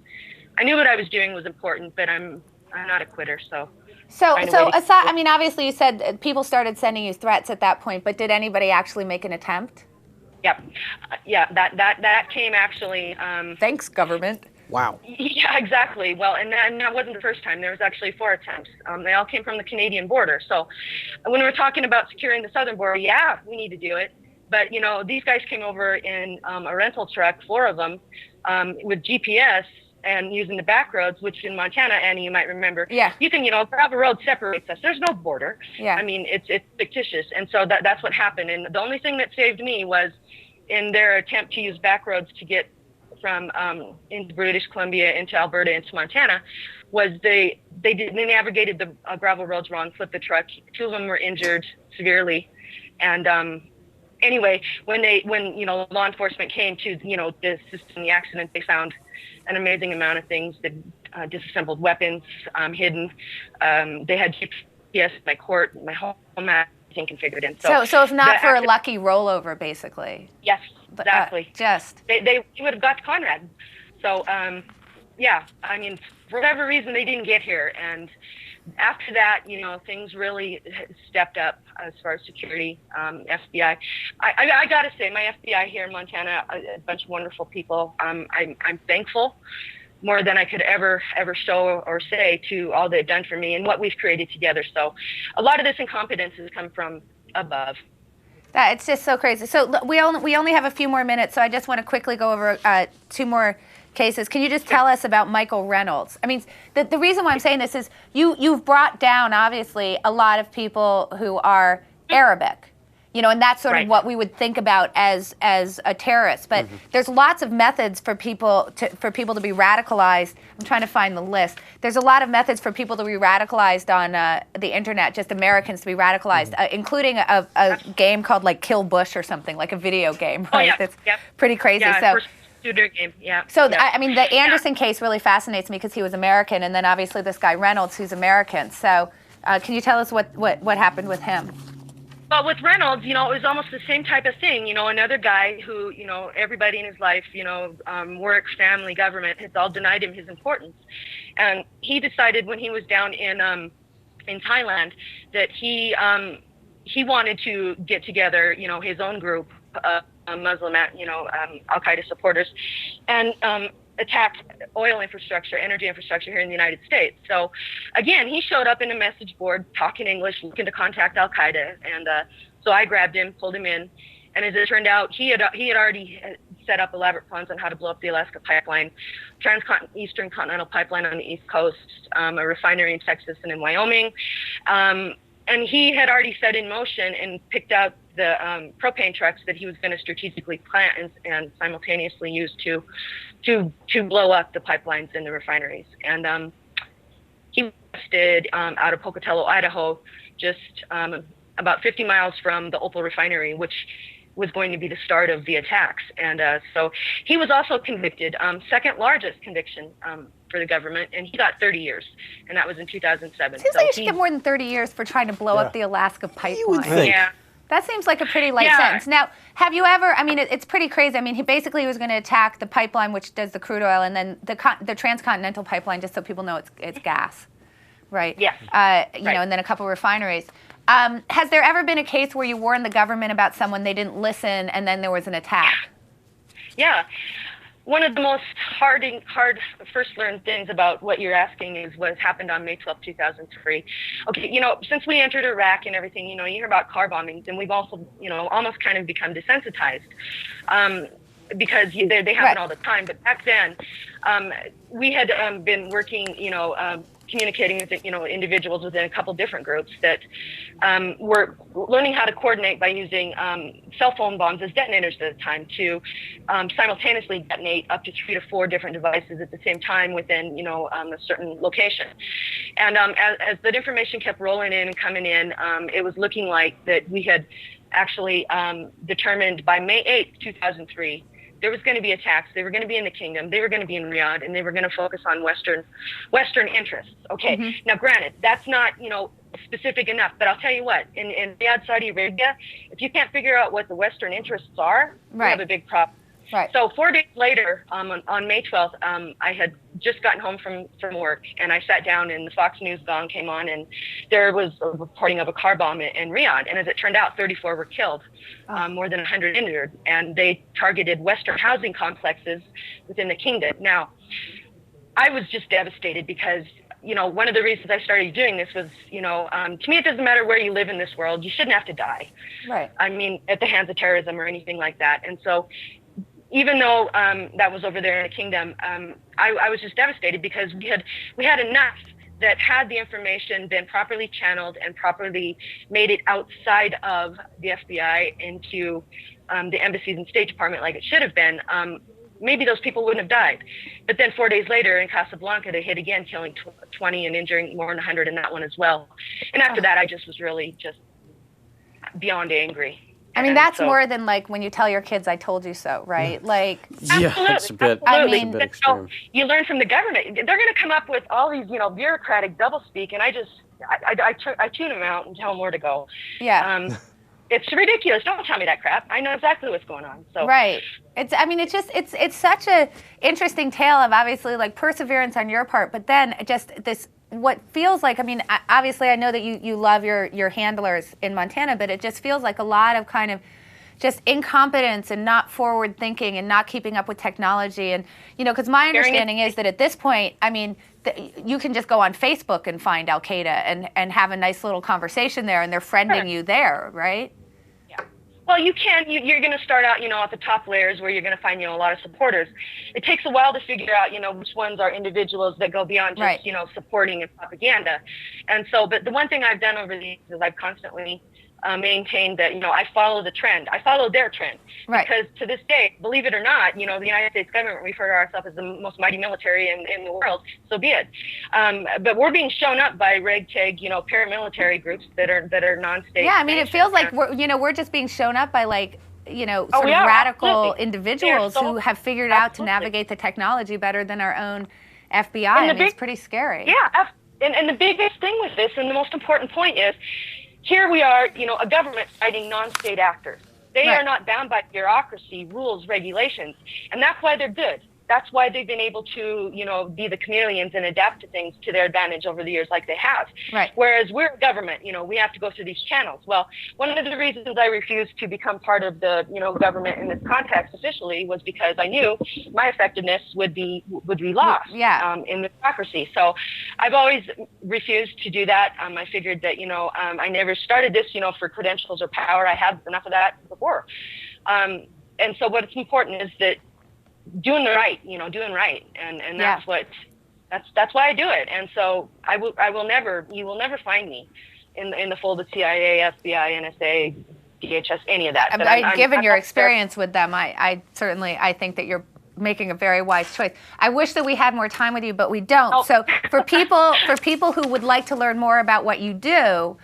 Speaker 4: I knew what I was doing was important, but I'm not a quitter. So
Speaker 1: aside, I mean, obviously you said people started sending you threats at that point, but did anybody actually make an attempt?
Speaker 4: Yep. Yeah, that came actually.
Speaker 1: Thanks, government.
Speaker 3: Wow.
Speaker 4: Yeah, exactly. Well, and that wasn't the first time. There was actually 4 attempts. They all came from the Canadian border. So when we're talking about securing the southern border, yeah, we need to do it. But, these guys came over in a rental truck, 4 of them, with GPS and using the back roads, which in Montana, Annie, you might remember, you can, gravel road separates us. There's no border. Yeah. I mean, it's fictitious. And so that's what happened. And the only thing that saved me was in their attempt to use back roads to get from into British Columbia, into Alberta, into Montana, was they navigated the gravel roads wrong, flipped the truck. 2 of them were injured severely. And anyway, when law enforcement came to, the system, the accident, they found an amazing amount of things, that disassembled weapons hidden. They had GPS, my court, my home map, everything configured in.
Speaker 1: So if not for a lucky rollover, basically.
Speaker 4: Yes, exactly.
Speaker 1: Just.
Speaker 4: They would have got to Conrad. So, yeah, I mean, for whatever reason, they didn't get here. And after that, things really stepped up as far as security, FBI. I got to say, my FBI here in Montana, a bunch of wonderful people. I'm thankful more than I could ever show or say to all they've done for me and what we've created together. So a lot of this incompetence has come from above.
Speaker 1: It's just so crazy. So we only have a few more minutes, so I just want to quickly go over 2 more cases. Can you just tell us about Michael Reynolds? I mean, the reason why I'm saying this is you've brought down, obviously, a lot of people who are Arabic. And that's sort of what we would think about as a terrorist. But there's lots of methods for people to be radicalized. I'm trying to find the list. There's a lot of methods for people to be radicalized on the internet, just Americans to be radicalized, including a game called like Kill Bush or something, like a video game, right?
Speaker 4: Oh, yeah.
Speaker 1: That's pretty crazy.
Speaker 4: Yeah, first shooter game. Yeah.
Speaker 1: So I mean, the Anderson case really fascinates me because he was American, and then obviously this guy Reynolds, who's American. So can you tell us what happened with him?
Speaker 4: Well, with Reynolds, it was almost the same type of thing. Another guy who, everybody in his life, work, family, government, has all denied him his importance. And he decided when he was down in Thailand that he wanted to get together, his own group, Muslim, Al-Qaeda supporters, and attack oil infrastructure, energy infrastructure here in the United States. So again, he showed up in a message board talking English, looking to contact Al-Qaeda. And so I grabbed him, pulled him in. And as it turned out, he had already set up elaborate plans on how to blow up the Alaska pipeline, Eastern Continental Pipeline on the East Coast, a refinery in Texas and in Wyoming. And he had already set in motion and picked out the propane trucks that he was going to strategically plant and simultaneously use to blow up the pipelines and the refineries. And he was arrested out of Pocatello, Idaho, just about 50 miles from the Opal refinery, which was going to be the start of the attacks. And so he was also convicted, second largest conviction for the government, and he got 30 years, and that was in 2007.
Speaker 1: Seems like you should get more than 30 years for trying to blow up the Alaska pipeline.
Speaker 3: You would think.
Speaker 4: Yeah.
Speaker 1: That seems like a pretty light sentence. Now, have you ever, I mean, it's pretty crazy. I mean, he basically was going to attack the pipeline, which does the crude oil, and then the transcontinental pipeline, just so people know it's gas, right?
Speaker 4: Yes.
Speaker 1: And then a couple refineries. Has there ever been a case where you warned the government about someone, they didn't listen, and then there was an attack?
Speaker 4: Yeah. One of the most hard first learned things about what you're asking is what happened on May 12, 2003. Okay, since we entered Iraq and everything, you hear about car bombings, and we've also, almost kind of become desensitized because they happen all the time. But back then, we had been working, communicating with individuals within a couple different groups that were learning how to coordinate by using cell phone bombs as detonators at the time to simultaneously detonate up to 3 to 4 different devices at the same time within a certain location. And as that information kept rolling in and coming in, it was looking like that we had actually determined by May 8th, 2003, there was going to be attacks. They were going to be in the kingdom. They were going to be in Riyadh, and they were going to focus on Western interests. Okay. Now, granted, that's not, specific enough, but I'll tell you what, in Riyadh, Saudi Arabia, if you can't figure out what the Western interests are, you have a big problem.
Speaker 1: Right.
Speaker 4: So 4 days later, on May 12th, I had just gotten home from work, and I sat down, and the Fox News gong came on, and there was a reporting of a car bomb in Riyadh. And as it turned out, 34 were killed, more than 100 injured, and they targeted Western housing complexes within the kingdom. Now, I was just devastated because, one of the reasons I started doing this was, to me, it doesn't matter where you live in this world. You shouldn't have to die. Right. I mean, at the hands of terrorism or anything like that. And so, even though that was over there in the kingdom, I was just devastated because we had enough that had the information been properly channeled and properly made it outside of the FBI into the embassies and State Department like it should have been, maybe those people wouldn't have died. But then 4 days later in Casablanca, they hit again, killing 20 and injuring more than 100 in that one as well. And after that, I just was really just beyond angry.
Speaker 1: I mean, that's more than like when you tell your kids, "I told you so," right? Like,
Speaker 3: yeah, it's a bit.
Speaker 1: I mean,
Speaker 3: it's a bit extreme.
Speaker 4: You learn from the government. They're going to come up with all these, bureaucratic doublespeak, and I tune them out and tell them where to go.
Speaker 1: Yeah.
Speaker 4: It's ridiculous. Don't tell me that crap. I know exactly what's going on. So
Speaker 1: right. It's such a interesting tale of obviously like perseverance on your part, but then just this. What feels like, obviously I know that you love your handlers in Montana, but it just feels like a lot of kind of just incompetence and not forward thinking and not keeping up with technology. And, because my understanding is that at this point, you can just go on Facebook and find Al Qaeda and have a nice little conversation there, and they're friending you there, right?
Speaker 4: Well, you can. You're going to start out, at the top layers where you're going to find, a lot of supporters. It takes a while to figure out, which ones are individuals that go beyond just, supporting and propaganda. And so, but the one thing I've done over the years is I've constantly maintained that, I follow the trend. I follow their trend. Right. Because to this day, believe it or not, the United States government refer to ourselves as the most mighty military in the world. So be it. But we're being shown up by ragtag, paramilitary groups that are non-state.
Speaker 1: Yeah, it feels like we're just being shown up by like, sort of radical individuals who have figured out to navigate the technology better than our own FBI. And it's pretty scary.
Speaker 4: Yeah. And the biggest thing with this, and the most important point is, here we are, a government fighting non-state actors. They are not bound by bureaucracy, rules, regulations, and that's why they're good. That's why they've been able to, be the chameleons and adapt to things to their advantage over the years like they have. Right. Whereas we're a government, we have to go through these channels. Well, one of the reasons I refused to become part of the, government in this context officially was because I knew my effectiveness would be lost in the bureaucracy. So I've always refused to do that. I figured that, I never started this, for credentials or power. I had enough of that before. And so what's important is that doing right, and that's why I do it. And so you will never find me in the fold of CIA, FBI, NSA, DHS, any of that.
Speaker 1: Given your experience with them, I think that you're making a very wise choice. I wish that we had more time with you, but we don't. Oh. So for people who would like to learn more about what you do,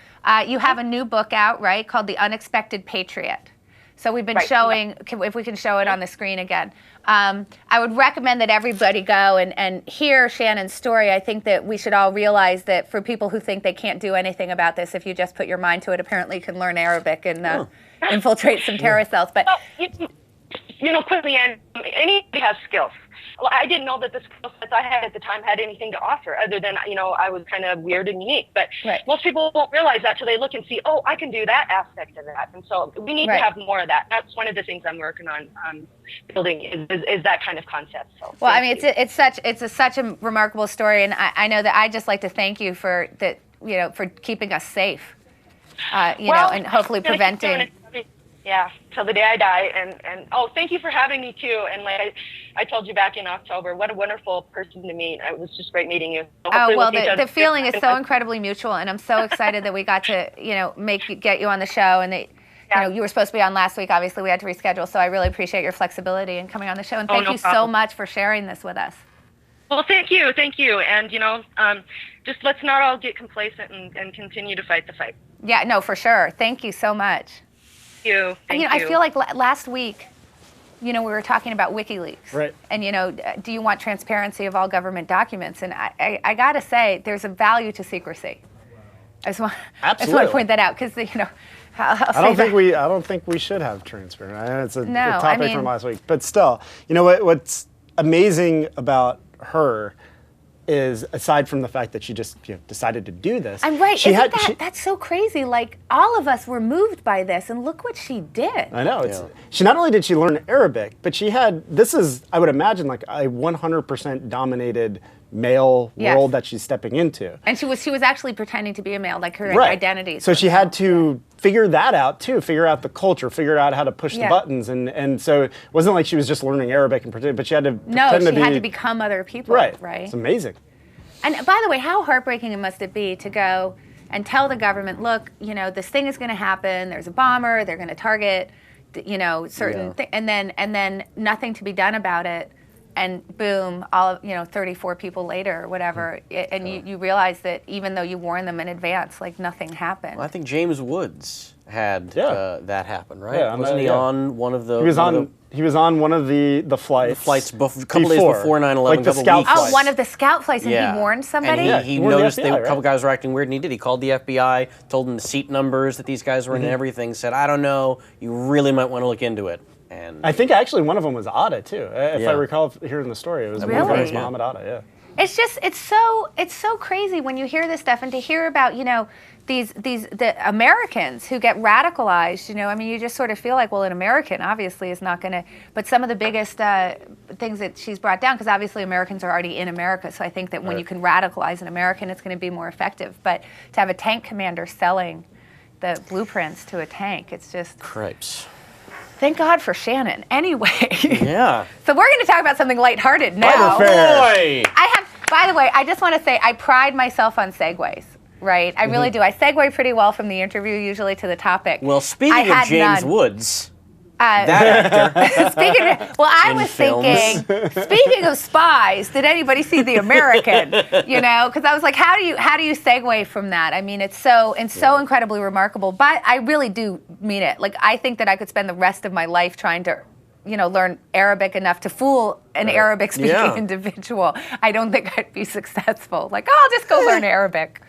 Speaker 1: you have a new book out, right, called The Unexpected Patriot. So we've been showing, if we can show it on the screen again. I would recommend that everybody go and hear Shannon's story. I think that we should all realize that for people who think they can't do anything about this, if you just put your mind to it, apparently you can learn Arabic and infiltrate some terror cells. But
Speaker 4: quickly, anybody has skills. Well, I didn't know that the skill sets I had at the time had anything to offer other than, I was kind of weird and unique. But most people won't realize that till they look and see, oh, I can do that aspect of that. And so we need to have more of that. That's one of the things I'm working on building is that kind of concept. So,
Speaker 1: well, it's such a remarkable story. And I know that I just like to thank you for that, for keeping us safe, and hopefully preventing.
Speaker 4: Yeah, till the day I die. And thank you for having me too. And like I told you back in October, what a wonderful person to meet. It was just great meeting you. So
Speaker 1: the feeling is so incredibly mutual, and I'm so excited that we got to get you on the show, and that you were supposed to be on last week. Obviously, we had to reschedule. So I really appreciate your flexibility in coming on the show, and thank you so much for sharing this with us.
Speaker 4: Well, thank you, and just let's not all get complacent and continue to fight the fight.
Speaker 1: Yeah, no, for sure. Thank you so much.
Speaker 4: you. Thank you.
Speaker 1: I feel like last week, we were talking about WikiLeaks.
Speaker 2: Right.
Speaker 1: And, do you want transparency of all government documents? And I got to say, there's a value to secrecy. I just want to point that out because,
Speaker 2: I don't think we should have transparency. It's a topic from last week. But still, what's amazing about her is, aside from the fact that she just decided to do this.
Speaker 1: I'm right. That's so crazy. Like, all of us were moved by this, and look what she did.
Speaker 2: I know. She not only did she learn Arabic, but she had, this is, I would imagine, like a 100% dominated male world that she's stepping into.
Speaker 1: And she was actually pretending to be a male, like her identity.
Speaker 2: So she had to figure that out too, figure out the culture, figure out how to push the buttons, and so it wasn't like she was just learning Arabic and pretend, but she had to pretend
Speaker 1: she had to become other people. Right.
Speaker 2: It's amazing.
Speaker 1: And by the way, how heartbreaking must it be to go and tell the government, look, this thing is going to happen. There's a bomber. They're going to target, certain things, and then nothing to be done about it. And boom, all of 34 people later or whatever, and you realize that even though you warned them in advance, like nothing happened.
Speaker 3: Well, I think James Woods had that happen, right?
Speaker 2: Yeah,
Speaker 3: wasn't he on one of the?
Speaker 2: He was on one of the flights.
Speaker 3: The flights a couple days before 9/11,
Speaker 2: like the scout flights.
Speaker 1: Oh, one of the scout flights, and he warned somebody.
Speaker 3: And he noticed a couple guys were acting weird, and he did. He called the FBI, told them the seat numbers that these guys were in, and everything. Said, I don't know, you really might want to look into it. And
Speaker 2: I think actually one of them was Atta too. If I recall hearing the story, it was Muhammad Atta.
Speaker 1: It's just it's so crazy when you hear this stuff, and to hear about the Americans who get radicalized. You just sort of feel like, well, an American obviously is not going to. But some of the biggest things that she's brought down, because obviously Americans are already in America, so I think that when you can radicalize an American, it's going to be more effective. But to have a tank commander selling the blueprints to a tank, it's just
Speaker 3: cripes.
Speaker 1: Thank God for Shannon. Anyway.
Speaker 3: Yeah.
Speaker 1: So we're going to talk about something lighthearted now.
Speaker 3: Oh, boy.
Speaker 1: By the way, I just want to say I pride myself on segues, right? I really do. I segue pretty well from the interview usually to the topic.
Speaker 3: Well, speaking of James Woods, that actor.
Speaker 1: I was thinking, speaking of spies, did anybody see The American? Because I was like, how do you segue from that? I mean, it's so incredibly remarkable. But I really do mean it. Like, I think that I could spend the rest of my life trying to, learn Arabic enough to fool an Arabic-speaking individual. I don't think I'd be successful. Like, I'll just go learn Arabic.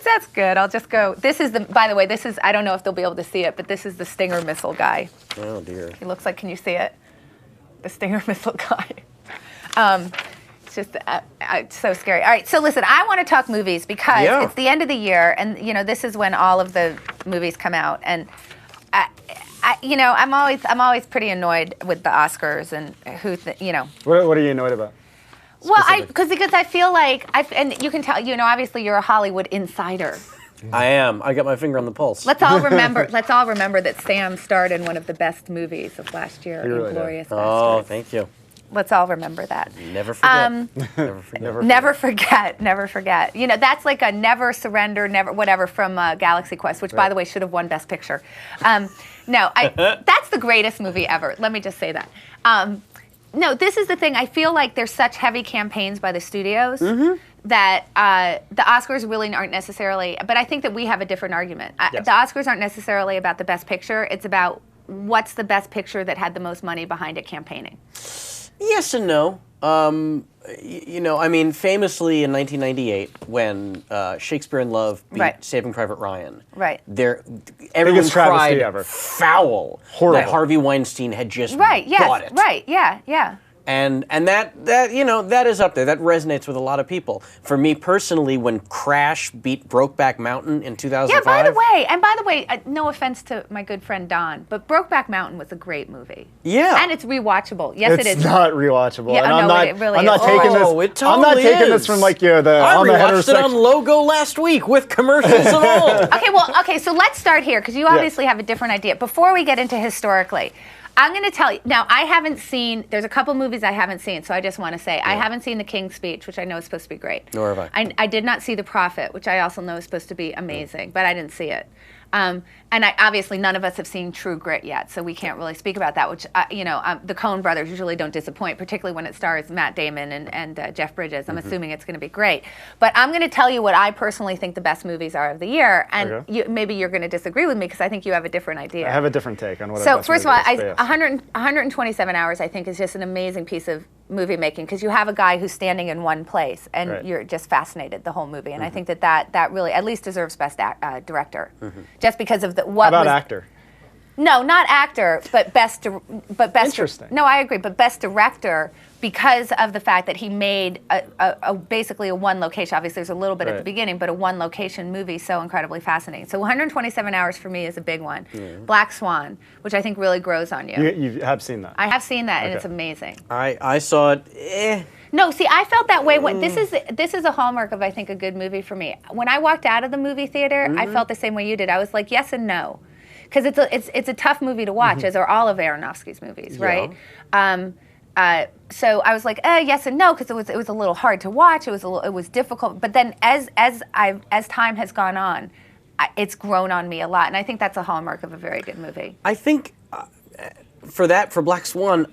Speaker 1: That's good. I'll just go. By the way, I don't know if they'll be able to see it, but this is the Stinger missile guy.
Speaker 3: Oh, dear.
Speaker 1: He looks like, can you see it? The Stinger missile guy. It's just, it's so scary. All right, so listen, I want to talk movies because it's the end of the year, and, this is when all of the movies come out. And, I'm always pretty annoyed with the Oscars and
Speaker 2: What are you annoyed about?
Speaker 1: Well, because I feel like and you can tell, obviously you're a Hollywood insider.
Speaker 3: I am. I got my finger on the pulse.
Speaker 1: Let's all remember that Sam starred in one of the best movies of last year, Inglourious Basterds.
Speaker 3: Oh, thank you.
Speaker 1: Let's all remember that.
Speaker 3: Never forget.
Speaker 1: Never forget. That's like a never surrender, never whatever from Galaxy Quest, which, by the way, should have won Best Picture. That's the greatest movie ever. Let me just say that. No, this is the thing. I feel like there's such heavy campaigns by the studios that the Oscars really aren't necessarily, but I think that we have a different argument. The Oscars aren't necessarily about the best picture. It's about what's the best picture that had the most money behind it campaigning.
Speaker 3: Yes and no. Famously in 1998, when Shakespeare in Love beat Saving Private Ryan, everyone cried foul that Harvey Weinstein had just bought it. And that is up there. That resonates with a lot of people. For me personally, when Crash beat Brokeback Mountain in 2005.
Speaker 1: Yeah, by the way, no offense to my good friend Don, but Brokeback Mountain was a great movie. Yeah. And it's rewatchable. Yes, it is.
Speaker 2: It's not rewatchable.
Speaker 1: Yeah,
Speaker 2: and
Speaker 1: it really
Speaker 2: I'm not
Speaker 1: is.
Speaker 2: taking this.
Speaker 3: It totally
Speaker 2: I'm not taking
Speaker 3: is.
Speaker 2: this from like the
Speaker 3: I
Speaker 2: on the
Speaker 3: rewatched it on Logo last week with commercials and all.
Speaker 1: Okay, so let's start here because you obviously have a different idea. Before we get into historically, I'm going to tell you, now I haven't seen, there's a couple movies I haven't seen, so I just want to say, I haven't seen The King's Speech, which I know is supposed to be great.
Speaker 3: Nor have I.
Speaker 1: I did not see The Prophet, which I also know is supposed to be amazing, but I didn't see it. And obviously none of us have seen True Grit yet, so we can't really speak about that, which, the Coen brothers usually don't disappoint, particularly when it stars Matt Damon and Jeff Bridges. I'm assuming it's going to be great. But I'm going to tell you what I personally think the best movies are of the year, and maybe you're going to disagree with me because I think you have a different idea.
Speaker 2: I have a different take on what
Speaker 1: So first of all, 127 Hours I think is just an amazing piece of movie making because you have a guy who's standing in one place and you're just fascinated the whole movie, and I think that really at least deserves best director, just because of
Speaker 2: what. How about actor?
Speaker 1: No, not actor, but best.
Speaker 2: Interesting.
Speaker 1: No, I agree, but best director because of the fact that he made basically a one location. Obviously, there's a little bit at the beginning, but a one location movie so incredibly fascinating. So 127 Hours for me is a big one. Black Swan, which I think really grows on you.
Speaker 2: You have seen that?
Speaker 1: I have seen that, and it's amazing.
Speaker 3: I saw it.
Speaker 1: No, see, I felt that way when this is a hallmark of, I think, a good movie for me. When I walked out of the movie theater, I felt the same way you did. I was like, yes and no, because it's a tough movie to watch, as are all of Aronofsky's movies, right? So I was like, yes and no, because it was a little hard to watch. It was difficult. But then as time has gone on, it's grown on me a lot, and I think that's a hallmark of a very good movie.
Speaker 3: I think. For Black Swan,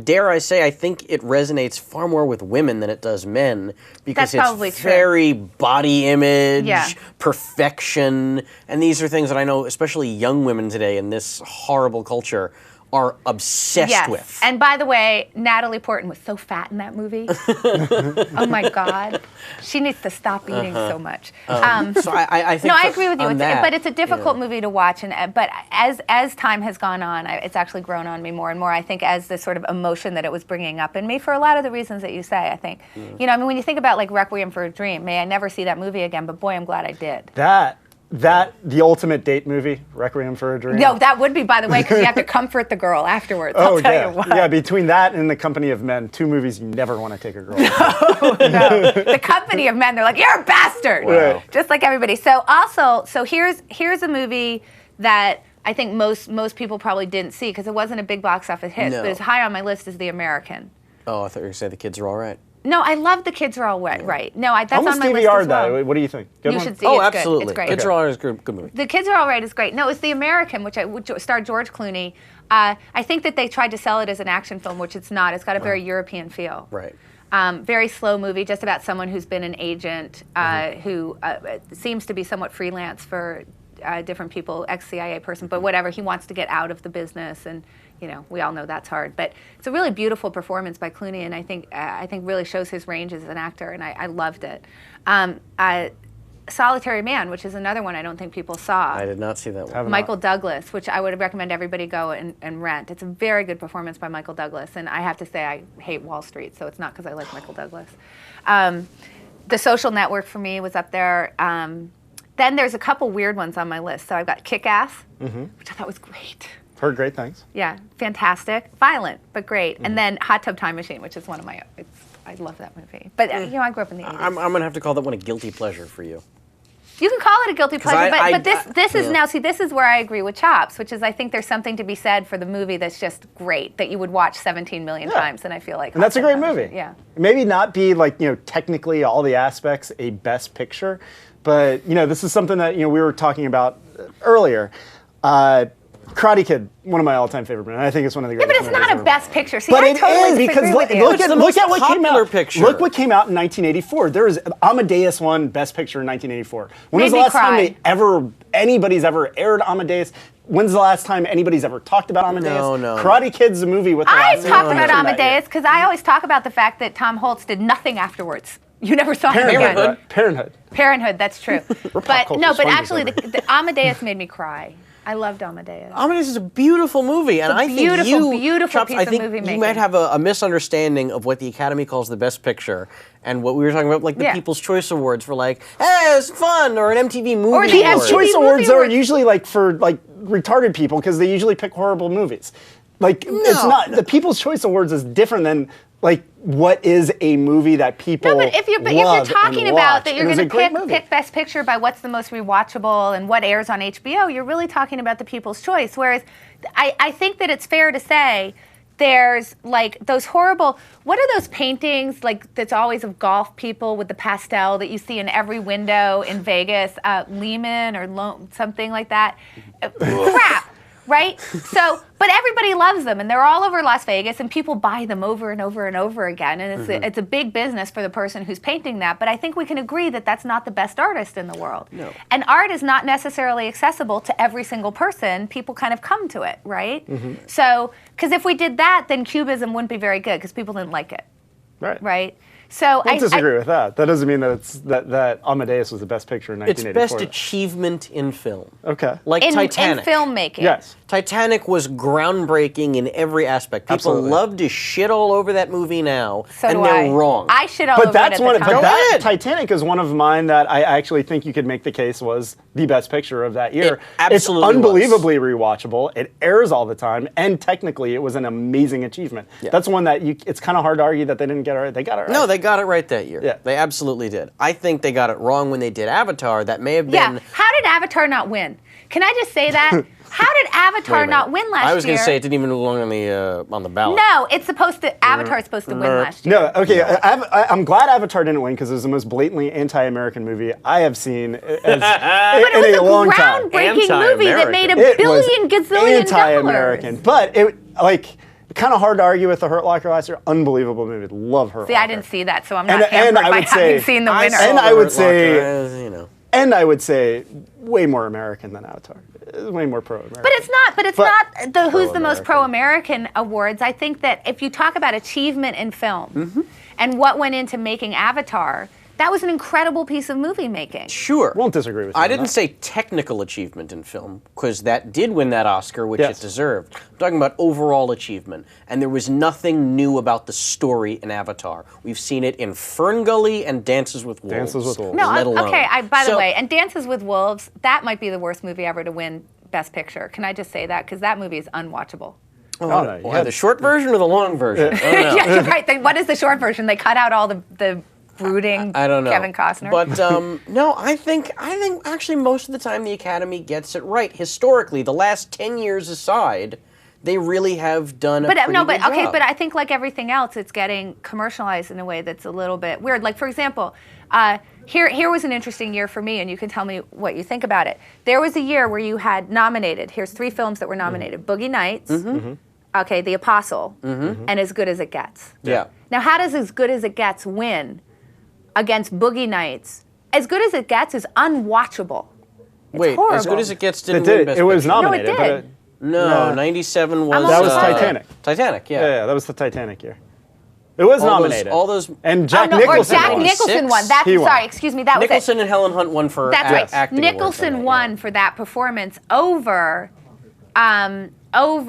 Speaker 3: dare I say, I think it resonates far more with women than it does men because it's very body image, perfection, and these are things that I know, especially young women today in this horrible culture, are obsessed with.
Speaker 1: And by the way, Natalie Portman was so fat in that movie. Oh my God, she needs to stop eating so much.
Speaker 3: So I think
Speaker 1: I agree with you. But it's a difficult movie to watch, but as time has gone on, it's actually grown on me more and more. I think as the sort of emotion that it was bringing up in me for a lot of the reasons that you say. I think, when you think about like Requiem for a Dream, may I never see that movie again, but boy, I'm glad I did.
Speaker 2: The ultimate date movie, Requiem for a Dream.
Speaker 1: No, that would be, by the way, because you have to comfort the girl afterwards. I'll tell you what.
Speaker 2: Yeah, between that and The Company of Men, two movies you never want to take a girl to.
Speaker 1: No. The Company of Men, they're like, you're a bastard. Wow. Just like everybody. So here's a movie that I think most people probably didn't see because it wasn't a big box office hit, but it's high on my list is The American.
Speaker 3: Oh, I thought you were going to say The Kids Are All Right.
Speaker 1: No, I love The Kids Are All Right. No, that's on my list
Speaker 2: DVR
Speaker 1: as well.
Speaker 2: That. What do you think?
Speaker 1: Good one? Should see it. It's
Speaker 3: absolutely.
Speaker 1: Good. It's great.
Speaker 3: Kids Are All Right is a good movie.
Speaker 1: The Kids Are All Right is great. No, it's The American, which starred George Clooney. I think that they tried to sell it as an action film, which it's not. It's got a very European feel.
Speaker 3: Right.
Speaker 1: Very slow movie, just about someone who's been an agent who seems to be somewhat freelance for different people, ex-CIA person, but whatever. He wants to get out of the business, and we all know that's hard. But it's a really beautiful performance by Clooney, and I think really shows his range as an actor, and I loved it. Solitary Man, which is another one I don't think people saw.
Speaker 3: I did not see that one.
Speaker 1: Michael Douglas, which I would recommend everybody go and rent. It's a very good performance by Michael Douglas, and I have to say I hate Wall Street, so it's not because I like Michael Douglas. The Social Network for me was up there. Then there's a couple weird ones on my list. So I've got Kick-Ass, which I thought was great.
Speaker 2: Heard great things.
Speaker 1: Yeah, fantastic. Violent, but great. And then Hot Tub Time Machine, which is one of my, I love that movie. But, I grew up in the 80s.
Speaker 3: I'm going to have to call that one a guilty pleasure for you.
Speaker 1: You can call it a guilty pleasure, but this is now, see, this is where I agree with Chops, which is I think there's something to be said for the movie that's just great, that you would watch 17 million times, and I feel like...
Speaker 2: And that's a great movie.
Speaker 1: Yeah.
Speaker 2: Maybe not be like, technically all the aspects a best picture, but, this is something that, we were talking about earlier. Karate Kid, one of my all-time favorite movies. I think it's one of the greatest movies.
Speaker 1: Yeah, but it's not a best picture. See,
Speaker 2: but
Speaker 1: I totally
Speaker 2: because
Speaker 1: look
Speaker 2: at what came out.
Speaker 3: Picture.
Speaker 2: Look what came out in 1984. There was Amadeus won Best Picture in 1984. When was the last time anybody's ever aired Amadeus? When's the last time anybody's ever talked about Amadeus?
Speaker 3: No.
Speaker 2: Karate Kid's a movie with.
Speaker 1: I talked about Amadeus because I always talk about the fact that Tom Holtz did nothing afterwards. You never saw him again. Parenthood, that's true. But actually, the Amadeus made me cry. I loved Amadeus.
Speaker 3: Amadeus is a beautiful movie, and I think
Speaker 1: beautiful piece of movie making.
Speaker 3: You might have a misunderstanding of what the Academy calls the Best Picture, and what we were talking about, like the People's Choice Awards for like, hey, it's fun, or an MTV movie.
Speaker 2: Or the People's Choice Awards are usually like for like retarded people because they usually pick horrible movies. Like it's not the People's Choice Awards is different than like what is a movie that people love.
Speaker 1: If you're talking about that you're going to pick Best Picture by what's the most rewatchable and what airs on HBO, you're really talking about the People's Choice. Whereas I think that it's fair to say There's like those horrible, what are those paintings like that's always of golf people with the pastel that you see in every window in Vegas, Lehman or something like that? Crap, right? So, but everybody loves them and they're all over Las Vegas and people buy them over and over and over again. And it's a big business for the person who's painting that. But I think we can agree that that's not the best artist in the world.
Speaker 3: No.
Speaker 1: And art is not necessarily accessible to every single person. People kind of come to it, right? So, because if we did that, then Cubism wouldn't be very good because people didn't like it.
Speaker 2: Right.
Speaker 1: Right? So
Speaker 2: I disagree with that. That doesn't mean that that Amadeus was the best picture in 1984.
Speaker 3: It's best achievement in film.
Speaker 2: Okay.
Speaker 1: Like
Speaker 3: Titanic.
Speaker 1: In filmmaking.
Speaker 2: Yes.
Speaker 3: Titanic was groundbreaking in every aspect. People love to shit all over that movie now, and they're wrong.
Speaker 1: I shit all over it at the time.
Speaker 2: But that Titanic is one of mine that I actually think you could make the case was the best picture of that year.
Speaker 3: It absolutely
Speaker 2: It's unbelievably rewatchable. It airs all the time, and technically it was an amazing achievement. Yeah. That's one that it's kind of hard to argue that they didn't get it right. They got it right.
Speaker 3: No, they got it right that year.
Speaker 2: Yeah.
Speaker 3: They absolutely did. I think they got it wrong when they did Avatar. That may have been...
Speaker 1: Yeah, how did Avatar not win? Can I just say that? How did Avatar not win last year?
Speaker 3: I was going to say it didn't even belong on the ballot.
Speaker 1: No, it's supposed to. Avatar's supposed to win last year.
Speaker 2: No, okay. I'm glad Avatar didn't win because it was the most blatantly anti-American movie I have seen in a long time.
Speaker 1: But it was a groundbreaking movie that made $1 billion gazillion
Speaker 2: anti-American, but it kind of hard to argue with the Hurt Locker last year. Unbelievable movie. Love Hurt Locker.
Speaker 1: See, I didn't see that, so I'm not hampered by having seen the winner.
Speaker 2: And I would say way more American than Avatar. Way more pro-American.
Speaker 1: But it's not the Who's the Most Pro-American awards. I think that if you talk about achievement in film and what went into making Avatar, that was an incredible piece of movie making.
Speaker 3: Sure.
Speaker 2: Won't disagree with you.
Speaker 3: I didn't say technical achievement in film, because that did win that Oscar, which it deserved. I'm talking about overall achievement. And there was nothing new about the story in Avatar. We've seen it in Ferngully and Dances with Wolves.
Speaker 2: Dances with Wolves.
Speaker 1: No, okay, by the way, and Dances with Wolves, that might be the worst movie ever to win Best Picture. Can I just say that? Because that movie is unwatchable.
Speaker 3: The short version or the long version?
Speaker 1: Yeah, you're right. What is the short version? They cut out all the brooding
Speaker 3: I don't know.
Speaker 1: Kevin Costner.
Speaker 3: But no, I think actually most of the time the Academy gets it right. Historically, the last 10 years aside, they really have done a pretty good job.
Speaker 1: Okay, but I think like everything else, it's getting commercialized in a way that's a little bit weird. Like for example, here was an interesting year for me, and you can tell me what you think about it. There was a year where you had nominated. Here's 3 films that were nominated: Boogie Nights. Okay, The Apostle, and As Good as It Gets.
Speaker 3: Yeah.
Speaker 1: Now, how does As Good as It Gets win against Boogie Nights? As Good as It Gets is unwatchable. It's horrible.
Speaker 3: As Good as It Gets didn't win Best
Speaker 2: It was
Speaker 3: Picture.
Speaker 2: nominated.
Speaker 1: No, it did.
Speaker 3: No, 97 was...
Speaker 2: That was Titanic.
Speaker 3: Titanic, yeah.
Speaker 2: Yeah, that was the Titanic year. It was nominated.
Speaker 3: And
Speaker 2: Jack Nicholson
Speaker 1: Jack Nicholson won.
Speaker 2: Sorry,
Speaker 1: excuse me, that was
Speaker 3: Nicholson and Helen Hunt won for acting
Speaker 1: Nicholson won for that performance over Bob,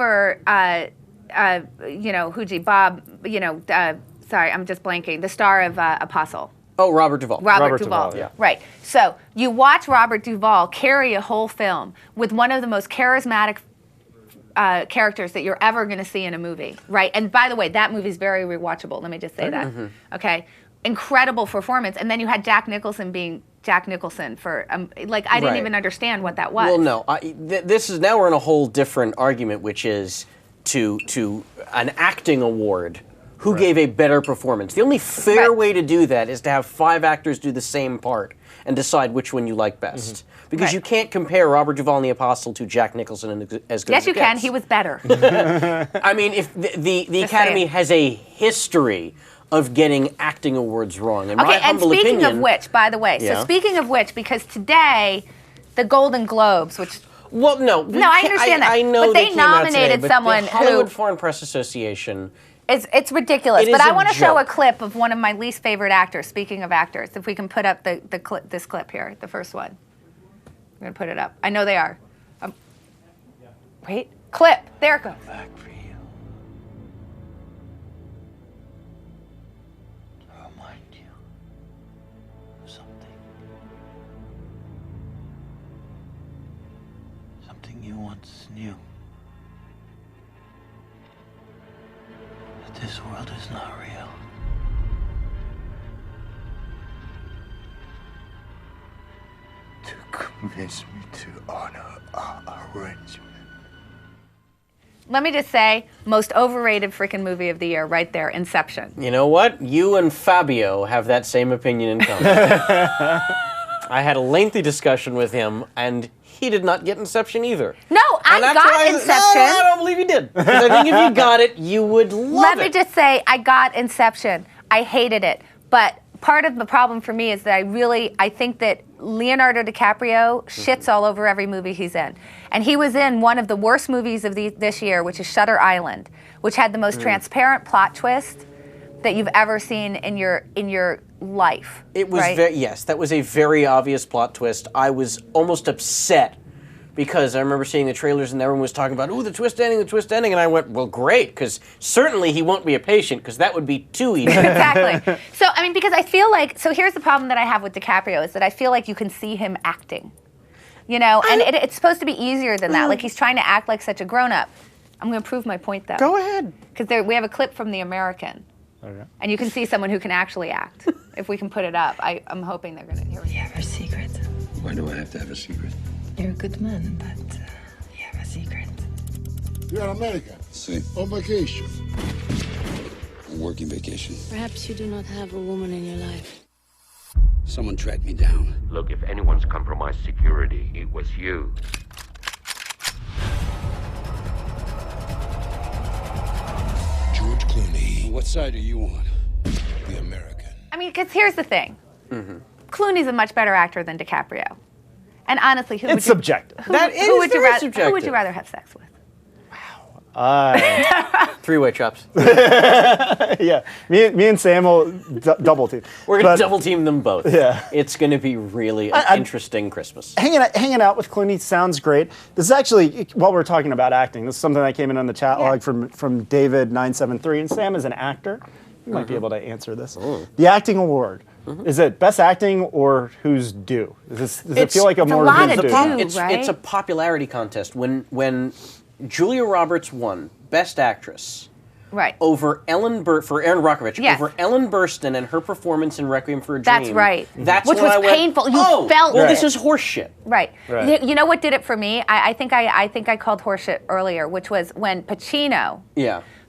Speaker 1: sorry, I'm just blanking, the star of Apostle.
Speaker 3: Oh, Robert Duvall.
Speaker 1: Robert Duvall,
Speaker 2: yeah.
Speaker 1: Right. So you watch Robert Duvall carry a whole film with one of the most charismatic characters that you're ever going to see in a movie, right? And by the way, that movie's very rewatchable. Let me just say that. Okay, incredible performance. And then you had Jack Nicholson being Jack Nicholson for I didn't even understand what that was.
Speaker 3: Well, no, now we're in a whole different argument, which is to an acting award. Who gave a better performance? The only fair way to do that is to have 5 actors do the same part and decide which one you like best. Because you can't compare Robert Duvall in The Apostle to Jack Nicholson in As Good as It Gets.
Speaker 1: Yes, you can. He was better.
Speaker 3: I mean, if the Academy has a history of getting acting awards wrong. In my humble opinion,
Speaker 1: speaking of which, by the way, so speaking of which, because today, the Golden Globes, which...
Speaker 3: Well, no.
Speaker 1: I understand that.
Speaker 3: I know
Speaker 1: but they nominated someone
Speaker 3: the Hollywood Foreign Press Association...
Speaker 1: It's ridiculous, but I want to show a clip of one of my least favorite actors. Speaking of actors, if we can put up this clip here, the first one. I'm going to put it up. I know they are. Wait, clip. There it goes.
Speaker 5: Back for you. To remind you of something. Something you once knew. This world is not real. To convince me to honor our arrangement.
Speaker 1: Let me just say, most overrated freaking movie of the year right there, Inception.
Speaker 3: You know what? You and Fabio have that same opinion in common. I had a lengthy discussion with him, and he did not get Inception either.
Speaker 1: No, I got Inception.
Speaker 3: No, I don't believe you did. Because I think if you got it, you would love it.
Speaker 1: Let me just say, I got Inception. I hated it. But part of the problem for me is that I think that Leonardo DiCaprio shits all over every movie he's in. And he was in one of the worst movies of this year, which is Shutter Island, which had the most transparent plot twist that you've ever seen in your life.
Speaker 3: It was yes, that was a very obvious plot twist. I was almost upset because I remember seeing the trailers and everyone was talking about, ooh, the twist ending, and I went, well, great, because certainly he won't be a patient, because that would be too easy.
Speaker 1: Exactly. So, I mean, because I feel like, so here's the problem that I have with DiCaprio, is that I feel like you can see him acting, you know, and it's supposed to be easier than that. Like, he's trying to act like such a grown-up. I'm going to prove my point, though.
Speaker 3: Go ahead.
Speaker 1: Because we have a clip from The American.
Speaker 2: Okay.
Speaker 1: And you can see someone who can actually act. If we can put it up, I'm hoping they're going to hear it.
Speaker 6: You have a secret.
Speaker 5: Why do I have to have a secret?
Speaker 6: You're a good man, but you have a secret.
Speaker 7: You're American.
Speaker 5: See.
Speaker 7: On vacation.
Speaker 5: On working vacation.
Speaker 8: Perhaps you do not have a woman in your life.
Speaker 5: Someone tracked me down.
Speaker 9: Look, if anyone's compromised security, it was you.
Speaker 5: George Clooney. What side are you on? The American.
Speaker 1: I mean, because here's the thing. Clooney's a much better actor than DiCaprio. And honestly, who would
Speaker 2: subjective.
Speaker 1: Who would you rather have sex with?
Speaker 3: Three-way chops.
Speaker 2: Yeah, me and Sam will double team.
Speaker 3: We're going to double team them both.
Speaker 2: Yeah.
Speaker 3: It's going to be really an interesting Christmas.
Speaker 2: Hanging out with Clooney sounds great. This is actually, while we're talking about acting, this is something that came in on the chat log from David973, and Sam is an actor. You might be able to answer this. The acting award. Is it best acting or who's due? Does it feel like a more
Speaker 1: lot
Speaker 2: who's
Speaker 1: of
Speaker 2: due?
Speaker 1: due. Right?
Speaker 3: It's a popularity contest. When Julia Roberts won Best Actress over Ellen for Erin Brockovich, over Ellen Burstyn and her performance in Requiem for a Dream.
Speaker 1: That's right.
Speaker 3: That's
Speaker 1: which
Speaker 3: when
Speaker 1: was
Speaker 3: I went,
Speaker 1: painful. You felt
Speaker 3: well,
Speaker 1: it.
Speaker 3: this is horseshit.
Speaker 1: Right. You know what did it for me? I think I called horseshit earlier, which was when Pacino,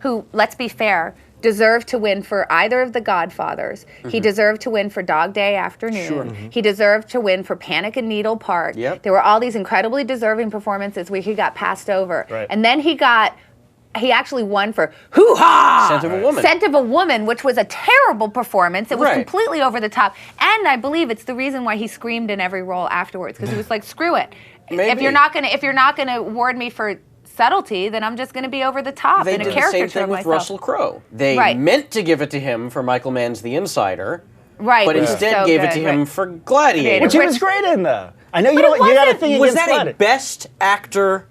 Speaker 1: who, let's be fair, deserved to win for either of the Godfathers. He deserved to win for Dog Day Afternoon. He deserved to win for Panic in Needle Park. There were all these incredibly deserving performances where he got passed over. And then he actually won for Hoo Ha!
Speaker 3: Scent of a Woman.
Speaker 1: Scent of a Woman, which was a terrible performance. It was completely over the top. And I believe it's the reason why he screamed in every role afterwards, because he was like, screw it.
Speaker 3: Maybe.
Speaker 1: If you're not gonna award me for subtlety, then I'm just going to be over the top in a caricature of myself.
Speaker 3: They did the same thing with Russell Crowe. They meant to give it to him for Michael Mann's The Insider, but instead gave it to him for Gladiator.
Speaker 2: Which he was great in, though. I know you got a thing
Speaker 3: was
Speaker 2: against
Speaker 3: that a Best Actor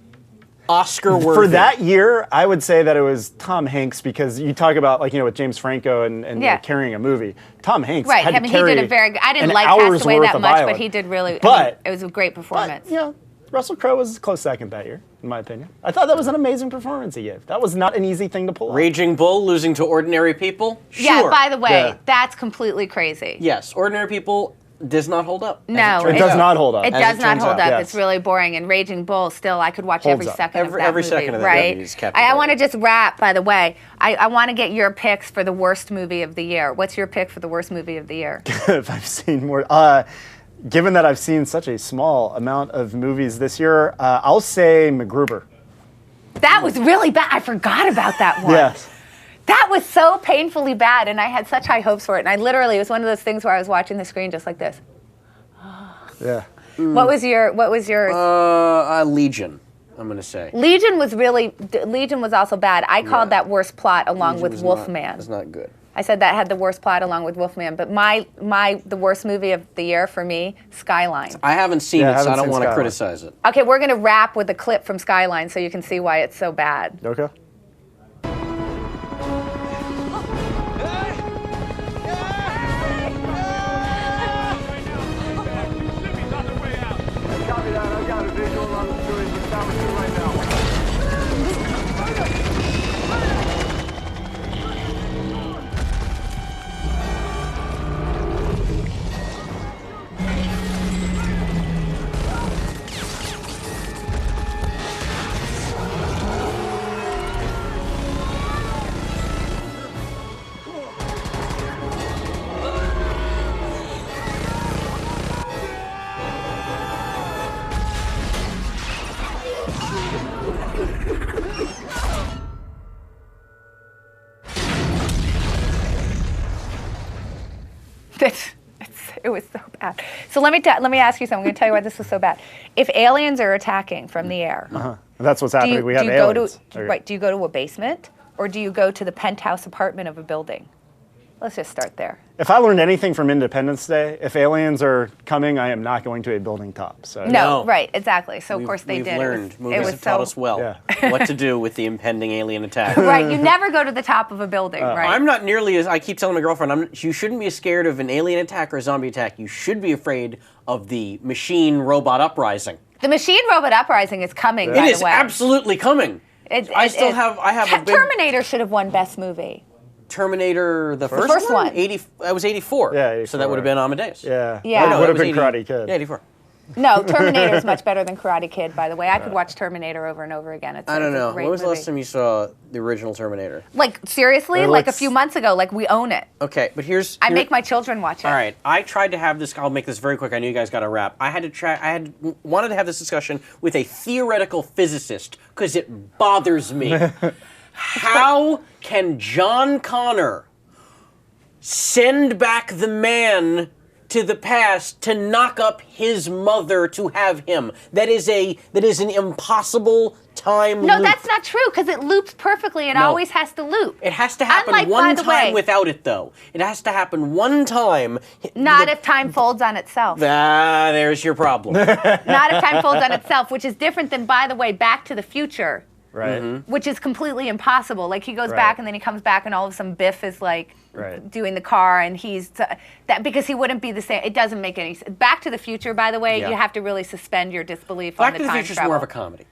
Speaker 3: Oscar worthy?
Speaker 2: For that year, I would say that it was Tom Hanks, because you talk about, like, with James Franco and carrying a movie. Tom Hanks had to carry
Speaker 1: he did a very good. I didn't like Castaway that much, but he did really. It was a great performance.
Speaker 2: But, Russell Crowe was a close second that year, in my opinion. I thought that was an amazing performance he gave. That was not an easy thing to pull off.
Speaker 3: Raging Bull losing to Ordinary People? Sure.
Speaker 1: Yeah, by the way, that's completely crazy.
Speaker 3: Yes, Ordinary People does not hold up.
Speaker 1: No,
Speaker 2: it does not hold up.
Speaker 1: It does not hold up. It's really boring. And Raging Bull, still, I could watch every second of that
Speaker 3: every
Speaker 1: movie.
Speaker 3: Second of that
Speaker 1: right?
Speaker 3: movie is captivating.
Speaker 1: I want to just wrap, by the way. I want to get your picks for the worst movie of the year. What's your pick for the worst movie of the year?
Speaker 2: If I've seen more. Given that I've seen such a small amount of movies this year, I'll say MacGruber.
Speaker 1: That was really bad. I forgot about that one.
Speaker 2: Yes.
Speaker 1: That was so painfully bad, and I had such high hopes for it. And it was one of those things where I was watching the screen just like this.
Speaker 2: Yeah.
Speaker 1: What was yours?
Speaker 3: Legion, I'm going to say.
Speaker 1: Legion was also bad. I called that worst plot along with Wolfman.
Speaker 3: It's not good.
Speaker 1: I said that had the worst plot along with Wolfman, but the worst movie of the year for me, Skyline.
Speaker 3: I haven't seen it, so I don't want to criticize it.
Speaker 1: Okay, we're going to wrap with a clip from Skyline so you can see why it's so bad.
Speaker 2: Okay.
Speaker 1: It was so bad. So let me ask you something. I'm going to tell you why this was so bad. If aliens are attacking from the air,
Speaker 2: that's what's happening. We have aliens.
Speaker 1: Do you go to a basement or do you go to the penthouse apartment of a building? Let's just start there.
Speaker 2: If I learned anything from Independence Day, if aliens are coming, I am not going to a building top. So
Speaker 1: no, right, exactly. So of course they
Speaker 3: we've
Speaker 1: did.
Speaker 3: Learned. Movies have taught us well what to do with the impending alien attack.
Speaker 1: Right, you never go to the top of a building, right?
Speaker 3: I'm not nearly as, I keep telling my girlfriend, you shouldn't be scared of an alien attack or a zombie attack. You should be afraid of the machine robot uprising.
Speaker 1: The machine robot uprising is coming, by the way.
Speaker 3: It is absolutely coming. I have a big...
Speaker 1: Terminator should have won Best Movie.
Speaker 3: Terminator, the first one? That was 84.
Speaker 2: Yeah, 84.
Speaker 3: So that would have been Amadeus.
Speaker 2: Yeah.
Speaker 1: That
Speaker 2: would have been Karate Kid.
Speaker 3: Yeah, 84.
Speaker 1: No, Terminator is much better than Karate Kid, by the way. I could watch Terminator over and over again.
Speaker 3: I don't know. When was the last time you saw the original Terminator?
Speaker 1: Like, seriously? Like a few months ago. Like, we own it.
Speaker 3: Okay, but
Speaker 1: I make my children watch it.
Speaker 3: All right. I tried to have this, I'll make this very quick. I knew you guys got a wrap. I wanted to have this discussion with a theoretical physicist because it bothers me. How can John Connor send back the man to the past to knock up his mother to have him? That is an impossible time loop.
Speaker 1: No, that's not true, because it loops perfectly. It always has to loop.
Speaker 3: It has to happen one time without it, though. It has to happen one time.
Speaker 1: Not if time folds on itself.
Speaker 3: There's your problem.
Speaker 1: Not if time folds on itself, which is different than, by the way, Back to the Future.
Speaker 2: Right.
Speaker 1: Which is completely impossible. Like, he goes back and then he comes back and all of a sudden Biff is like doing the car and he's that because he wouldn't be the same. It doesn't make any sense. Back to the Future, by the way, you have to really suspend your disbelief on the time travel.
Speaker 3: Back to the Future is more of a comedy.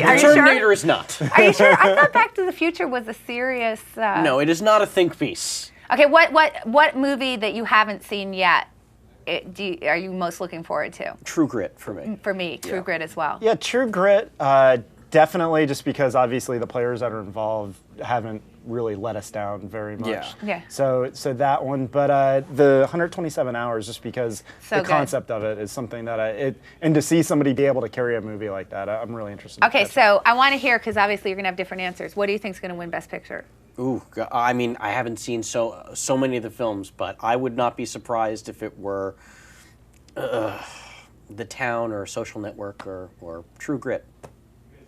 Speaker 1: Are you
Speaker 3: Terminator
Speaker 1: sure?
Speaker 3: is not.
Speaker 1: Are you sure? I thought Back to the Future was a serious.
Speaker 3: No, it is not a think piece.
Speaker 1: Okay, what movie that you haven't seen yet are you most looking forward to?
Speaker 3: True Grit for me.
Speaker 1: For me, True Grit as well.
Speaker 2: Yeah, True Grit. Definitely, just because obviously the players that are involved haven't really let us down very much.
Speaker 1: Yeah.
Speaker 2: So that one, but the 127 hours, just because the concept of it is something that and to see somebody be able to carry a movie like that, I'm really interested.
Speaker 1: Okay, so I want to hear, because obviously you're gonna have different answers. What do you think is gonna win Best Picture?
Speaker 3: Ooh, I mean, I haven't seen so many of the films, but I would not be surprised if it were The Town or Social Network or True Grit.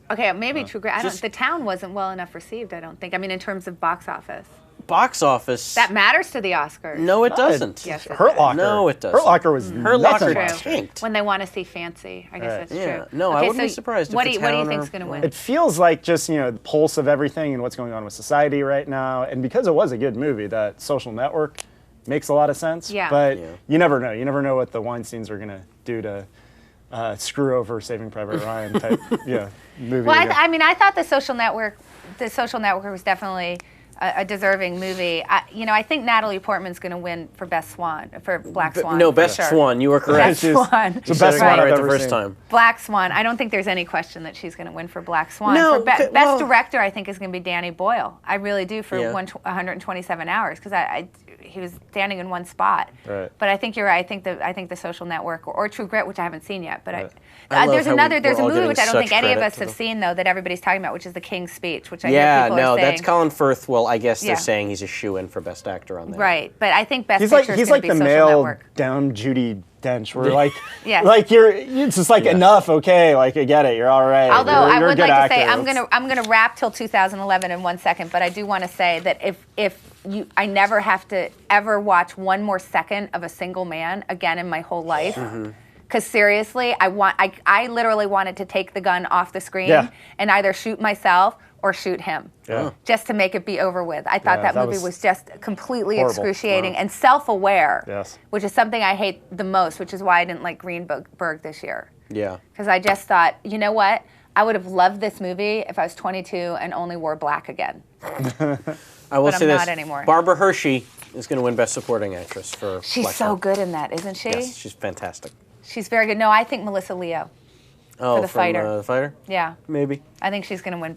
Speaker 1: Okay, maybe True Grit. The Town wasn't well enough received, I don't think. I mean, in terms of box office.
Speaker 3: Box office.
Speaker 1: That matters to the Oscars.
Speaker 3: No, it doesn't.
Speaker 1: Yes,
Speaker 2: Hurt Locker.
Speaker 3: No, it doesn't.
Speaker 2: Hurt Locker was
Speaker 3: Hurt Locker tanked.
Speaker 1: When they want to see fancy, I guess that's true.
Speaker 3: No, I wouldn't be surprised.
Speaker 1: What do you think is going to win?
Speaker 2: It feels like just the pulse of everything and what's going on with society right now, and because it was a good movie, that Social Network makes a lot of sense.
Speaker 1: Yeah.
Speaker 2: But you never know. You never know what the Weinsteins are going to do to screw over Saving Private Ryan type movie.
Speaker 1: Well, I thought the Social Network was definitely a deserving movie. I think Natalie Portman's going to win for Black Swan.
Speaker 3: No, Best Swan. You were correct.
Speaker 1: Best Swan.
Speaker 2: It's the best one I've ever
Speaker 3: seen. Time.
Speaker 1: Black Swan. I don't think there's any question that she's going to win for Black Swan.
Speaker 3: No,
Speaker 1: for Best Director, I think is going to be Danny Boyle. I really do, for 127 hours, because he was standing in one spot.
Speaker 2: Right.
Speaker 1: But I think you're right. I think the Social Network or True Grit, which I haven't seen yet. But
Speaker 3: there's
Speaker 1: a movie which I don't think any of us have seen, though, that everybody's talking about, which is The King's Speech, which I hear people are saying.
Speaker 3: That's Colin Firth. Well, I guess they're saying he's a shoo-in for Best Actor on that.
Speaker 1: Right, but I think Best Picture is going to be Social Network.
Speaker 2: He's like the male down Judi Dench, where
Speaker 1: yes.
Speaker 2: like it's just like enough, okay, like I get it, you're all right.
Speaker 1: Although I would like to say
Speaker 2: I'm
Speaker 1: gonna wrap till 2011 in 1 second, but I do want to say that I never have to ever watch one more second of A Single Man again in my whole life. Because seriously, I literally wanted to take the gun off the screen and either shoot myself or shoot him, just to make it be over with. I thought that movie was just completely excruciating and self-aware, which is something I hate the most, which is why I didn't like Greenberg this year.
Speaker 3: Yeah.
Speaker 1: Because I just thought, you know what? I would have loved this movie if I was 22 and only wore black again.
Speaker 3: I will say
Speaker 1: I'm
Speaker 3: this.
Speaker 1: not anymore.
Speaker 3: Barbara Hershey is going to win Best Supporting Actress for
Speaker 1: She's
Speaker 3: Black
Speaker 1: so
Speaker 3: Swan.
Speaker 1: good in that, isn't she?
Speaker 3: Yes, she's fantastic.
Speaker 1: She's very good. No, I think Melissa Leo.
Speaker 3: Oh,
Speaker 1: for The Fighter.
Speaker 3: The Fighter?
Speaker 1: Yeah.
Speaker 3: Maybe.
Speaker 1: I think she's going to win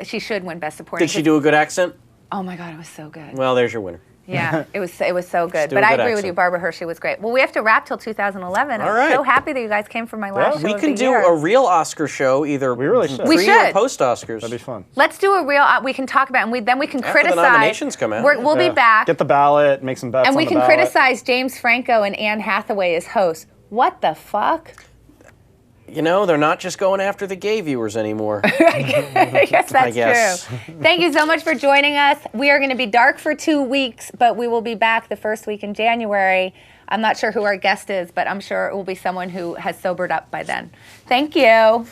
Speaker 1: She should win Best Supporting.
Speaker 3: Did she do a good accent?
Speaker 1: Oh my God, it was so good.
Speaker 3: Well, there's your winner.
Speaker 1: Yeah, it was so good. But I agree with you, Barbara Hershey was great. Well, we have to wrap till 2011.
Speaker 3: All right.
Speaker 1: I'm so happy that you guys came for my last show.
Speaker 3: We can do a real Oscar show either pre or post Oscars.
Speaker 2: That'd be fun.
Speaker 1: Let's do a real. We can talk about, and then we can criticize.
Speaker 3: The nominations come out.
Speaker 1: We'll be back.
Speaker 2: Get the ballot, make some bets.
Speaker 1: And we
Speaker 2: on
Speaker 1: can
Speaker 2: the
Speaker 1: criticize James Franco and Anne Hathaway as hosts. What the fuck?
Speaker 3: You know, they're not just going after the gay viewers anymore.
Speaker 1: I guess that's true. Thank you so much for joining us. We are going to be dark for 2 weeks, but we will be back the first week in January. I'm not sure who our guest is, but I'm sure it will be someone who has sobered up by then. Thank you.